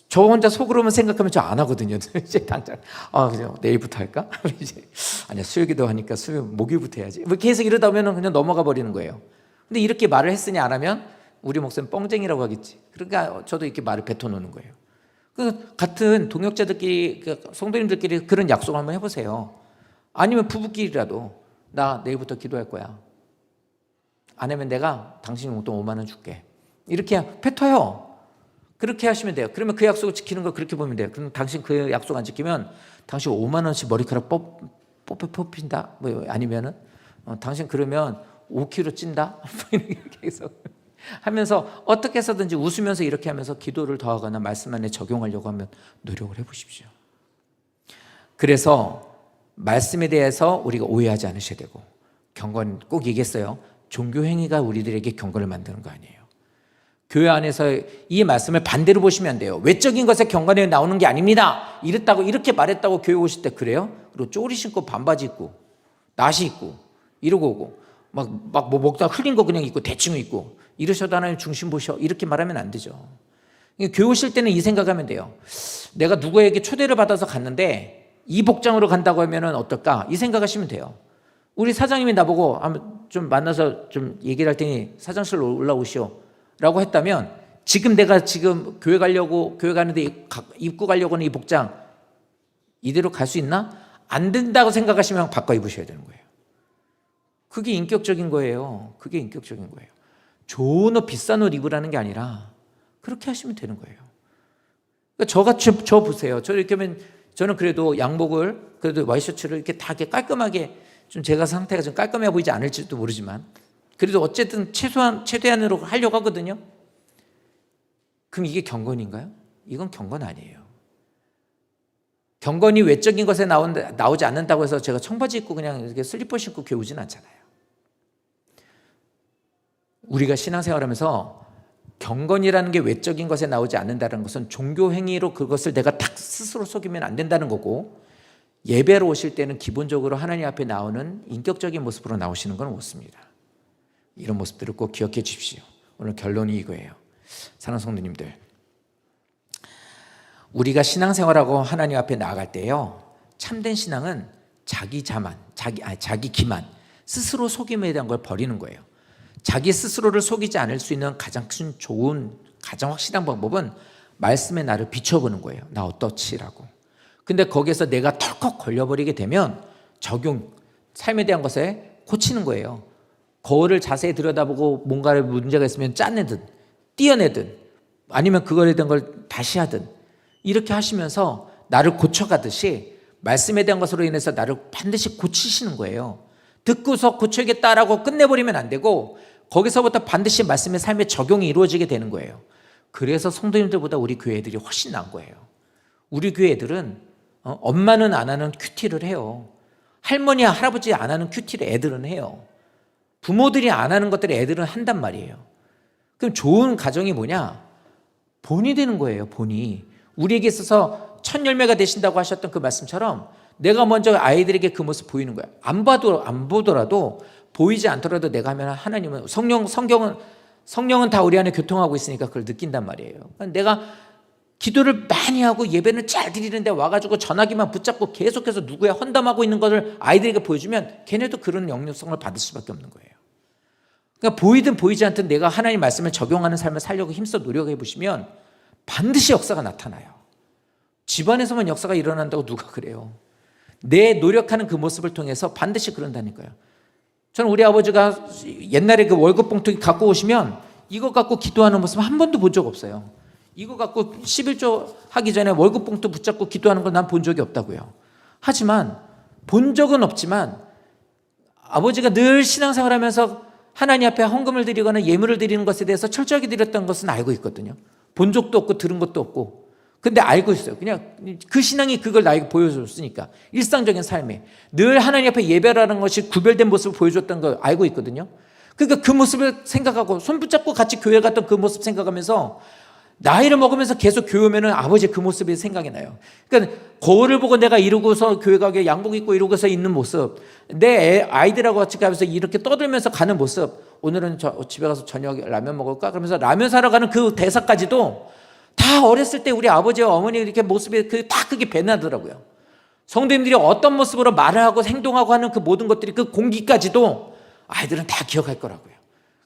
저 혼자 속으로만 생각하면 저 안 하거든요. 이제 당장 그냥 내일부터 할까? 이제 아니야, 수요기도 하니까 목요일부터 해야지. 뭐 계속 이러다 보면 그냥 넘어가 버리는 거예요. 근데 이렇게 말을 했으니 안 하면 우리 목사님 뻥쟁이라고 하겠지. 그러니까 저도 이렇게 말을 뱉어놓는 거예요. 그 같은 동역자들끼리, 성도님들끼리 그런 약속을 한번 해보세요. 아니면 부부끼리라도 나 내일부터 기도할 거야. 안 하면 내가 당신 용돈 5만 원 줄게. 이렇게 뱉어요. 그렇게 하시면 돼요. 그러면 그 약속을 지키는 걸 그렇게 보면 돼요. 그럼 당신 그 약속 안 지키면 당신 5만 원씩 머리카락 뽑힌다. 뭐 아니면은 당신 그러면 5kg 찐다. 이렇게 해서 하면서 어떻게 해서든지 웃으면서 이렇게 하면서 기도를 더하거나 말씀 안에 적용하려고 하면 노력을 해보십시오. 그래서 말씀에 대해서 우리가 오해하지 않으셔야 되고, 경건 꼭 얘기했어요. 종교 행위가 우리들에게 경건을 만드는 거 아니에요. 교회 안에서 이 말씀을 반대로 보시면 안 돼요. 외적인 것에 경건에 나오는 게 아닙니다. 이랬다고 이렇게 말했다고 교회 오실 때 그래요? 그리고 쪼리 신고 반바지 입고 나시 입고 이러고 오고 막 뭐 먹다 흘린 거 그냥 입고 대충 입고 이러셔도 하나님 중심 보셔 이렇게 말하면 안 되죠. 교회 오실 때는 이 생각하면 돼요. 내가 누구에게 초대를 받아서 갔는데 이 복장으로 간다고 하면 어떨까? 이 생각하시면 돼요. 우리 사장님이 나보고 좀 만나서 좀 얘기를 할 테니 사장실로 올라오시오 라고 했다면, 지금 내가 지금 교회 가는데 입고 가려고 하는 이 복장 이대로 갈 수 있나? 안 된다고 생각하시면 바꿔 입으셔야 되는 거예요. 그게 인격적인 거예요. 그게 인격적인 거예요. 좋은 옷, 비싼 옷 입으라는 게 아니라 그렇게 하시면 되는 거예요. 그러니까 저 보세요. 저 이렇게 하면 저는 그래도 양복을, 그래도 와이셔츠를 이렇게 다 이렇게 깔끔하게, 좀 제가 상태가 좀 깔끔해 보이지 않을지도 모르지만 그래도 어쨌든 최대한으로 하려고 하거든요. 그럼 이게 경건인가요? 이건 경건 아니에요. 경건이 외적인 것에 나오지 않는다고 해서 제가 청바지 입고 그냥 이렇게 슬리퍼 신고 교회 오진 않잖아요. 우리가 신앙생활하면서 경건이라는 게 외적인 것에 나오지 않는다는 것은 종교 행위로 그것을 내가 탁 스스로 속이면 안 된다는 거고, 예배로 오실 때는 기본적으로 하나님 앞에 나오는 인격적인 모습으로 나오시는 건 없습니다. 이런 모습들을 꼭 기억해 주십시오. 오늘 결론이 이거예요. 사랑하는 성도님들, 우리가 신앙생활하고 하나님 앞에 나아갈 때요, 참된 신앙은 자기 자만, 자기 기만, 스스로 속임에 대한 걸 버리는 거예요. 자기 스스로를 속이지 않을 수 있는 가장 좋은, 가장 확실한 방법은 말씀에 나를 비춰보는 거예요. 나 어떻지라고. 근데 거기에서 내가 털컥 걸려버리게 되면 삶에 대한 것에 고치는 거예요. 거울을 자세히 들여다보고 뭔가를 문제가 있으면 짜내든 띄어내든 아니면 그거에 대한 걸 다시 하든 이렇게 하시면서 나를 고쳐가듯이 말씀에 대한 것으로 인해서 나를 반드시 고치시는 거예요. 듣고서 고쳐야겠다라고 끝내버리면 안 되고 거기서부터 반드시 말씀의 삶의 적용이 이루어지게 되는 거예요. 그래서 성도님들보다 우리 교회 애들이 훨씬 나은 거예요. 우리 교회 애들은 엄마는 안 하는 큐티를 해요. 할머니, 할아버지 안 하는 큐티를 애들은 해요. 부모들이 안 하는 것들을 애들은 한단 말이에요. 그럼 좋은 가정이 뭐냐? 본이 되는 거예요. 본이. 우리에게 있어서 첫 열매가 되신다고 하셨던 그 말씀처럼 내가 먼저 아이들에게 그 모습 보이는 거야. 안 보더라도 보이지 않더라도 내가 하면 하나님은 성령은 다 우리 안에 교통하고 있으니까 그걸 느낀단 말이에요. 내가 기도를 많이 하고 예배는 잘 드리는데 와가지고 전화기만 붙잡고 계속해서 누구야 헌담하고 있는 것을 아이들에게 보여주면 걔네도 그런 영역성을 받을 수밖에 없는 거예요. 그러니까 보이든 보이지 않든 내가 하나님 말씀을 적용하는 삶을 살려고 힘써 노력해 보시면 반드시 역사가 나타나요. 집안에서만 역사가 일어난다고 누가 그래요. 내 노력하는 그 모습을 통해서 반드시 그런다니까요. 저는 우리 아버지가 옛날에 그 월급 봉투 갖고 오시면 이거 갖고 기도하는 모습 한 번도 본 적 없어요. 이거 갖고 11조 하기 전에 월급 봉투 붙잡고 기도하는 걸 난 본 적이 없다고요. 하지만 본 적은 없지만 아버지가 늘 신앙생활하면서 하나님 앞에 헌금을 드리거나 예물을 드리는 것에 대해서 철저하게 드렸던 것은 알고 있거든요. 본 적도 없고 들은 것도 없고 근데 알고 있어요. 그냥 그 신앙이 그걸 나에게 보여줬으니까 일상적인 삶에 늘 하나님 앞에 예배라는 것이 구별된 모습을 보여줬던 걸 알고 있거든요. 그러니까 그 모습을 생각하고 손 붙잡고 같이 교회 갔던 그 모습 생각하면서 나이를 먹으면서 계속 교회 오면은 아버지의 그 모습이 생각이 나요. 그러니까 거울을 보고 내가 이러고서 교회 가게 양복 입고 이러고서 있는 모습, 내 아이들하고 같이 가면서 이렇게 떠들면서 가는 모습, 오늘은 집에 가서 저녁 라면 먹을까? 그러면서 라면 사러 가는 그 대사까지도 다 어렸을 때 우리 아버지와 어머니 이렇게 모습이 다 그게 배나더라고요. 성도님들이 어떤 모습으로 말을 하고 행동하고 하는 그 모든 것들이 그 공기까지도 아이들은 다 기억할 거라고요.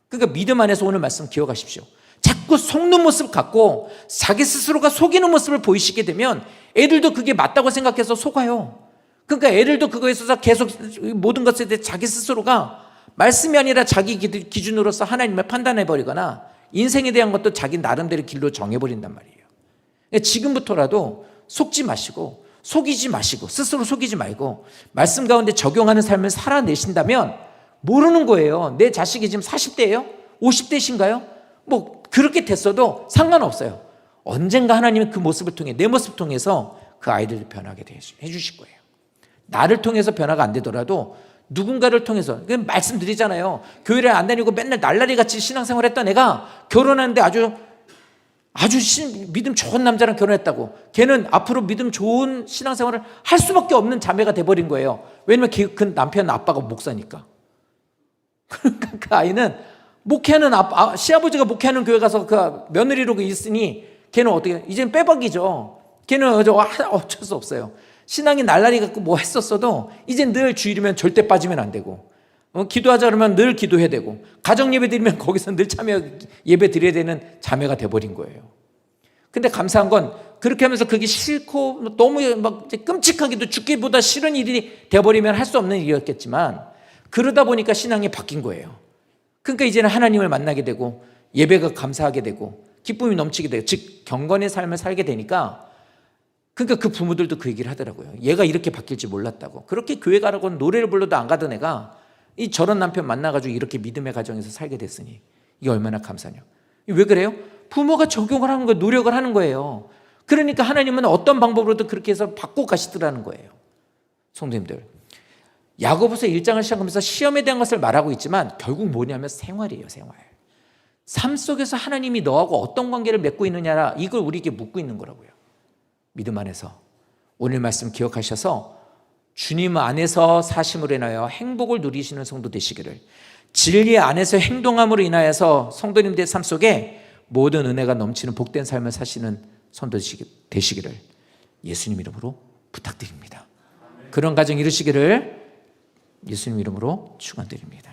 그러니까 믿음 안에서 오늘 말씀 기억하십시오. 자꾸 속는 모습 갖고 자기 스스로가 속이는 모습을 보이시게 되면 애들도 그게 맞다고 생각해서 속아요. 그러니까 애들도 그거에 있어서 계속 모든 것에 대해 자기 스스로가 말씀이 아니라 자기 기준으로서 하나님을 판단해버리거나 인생에 대한 것도 자기 나름대로 길로 정해버린단 말이에요. 그러니까 지금부터라도 속지 마시고 속이지 마시고 스스로 속이지 말고 말씀 가운데 적용하는 삶을 살아내신다면 모르는 거예요. 내 자식이 지금 40대예요? 50대신가요? 뭐 그렇게 됐어도 상관없어요. 언젠가 하나님은 그 모습을 통해 내 모습을 통해서 그 아이들을 변하게 해주실 거예요. 나를 통해서 변화가 안 되더라도 누군가를 통해서 말씀드리잖아요. 교회를 안 다니고 맨날 날라리 같이 신앙생활 했던 애가 결혼하는데 아주 믿음 좋은 남자랑 결혼했다고. 걔는 앞으로 믿음 좋은 신앙생활을 할 수밖에 없는 자매가 돼버린 거예요. 왜냐면 그 남편 아빠가 목사니까. 그러니까 그 아이는 목회하는 시아버지가 목회하는 교회 가서 그 며느리로 있으니 걔는 어떻게 이제는 빼박이죠. 걔는 어쩔 수 없어요. 신앙이 날라리 갖고 뭐 했었어도 이제 늘 주일이면 절대 빠지면 안 되고, 기도하자 그러면 늘 기도해야 되고, 가정 예배 드리면 거기서 늘 참여 예배 드려야 되는 자매가 돼버린 거예요. 근데 감사한 건 그렇게 하면서 그게 싫고 너무 막 끔찍하기도 죽기보다 싫은 일이 돼버리면 할 수 없는 일이었겠지만 그러다 보니까 신앙이 바뀐 거예요. 그러니까 이제는 하나님을 만나게 되고 예배가 감사하게 되고 기쁨이 넘치게 돼요. 즉 경건의 삶을 살게 되니까, 그러니까 그 부모들도 그 얘기를 하더라고요. 얘가 이렇게 바뀔지 몰랐다고. 그렇게 교회 가라고 노래를 불러도 안 가던 애가 저런 남편 만나가지고 이렇게 믿음의 가정에서 살게 됐으니 이게 얼마나 감사냐. 왜 그래요? 부모가 적용을 하는 거예요. 노력을 하는 거예요. 그러니까 하나님은 어떤 방법으로도 그렇게 해서 바꿔 가시더라는 거예요. 성도님들, 야고보서 1장을 시작하면서 시험에 대한 것을 말하고 있지만 결국 뭐냐면 생활이에요. 생활. 삶 속에서 하나님이 너하고 어떤 관계를 맺고 있느냐, 이걸 우리에게 묻고 있는 거라고요. 믿음 안에서. 오늘 말씀 기억하셔서 주님 안에서 사심으로 인하여 행복을 누리시는 성도 되시기를, 진리 안에서 행동함으로 인하여서 성도님들의 삶 속에 모든 은혜가 넘치는 복된 삶을 사시는 성도 되시기를 예수님 이름으로 부탁드립니다. 그런 가정 이루시기를 예수님 이름으로 축원드립니다.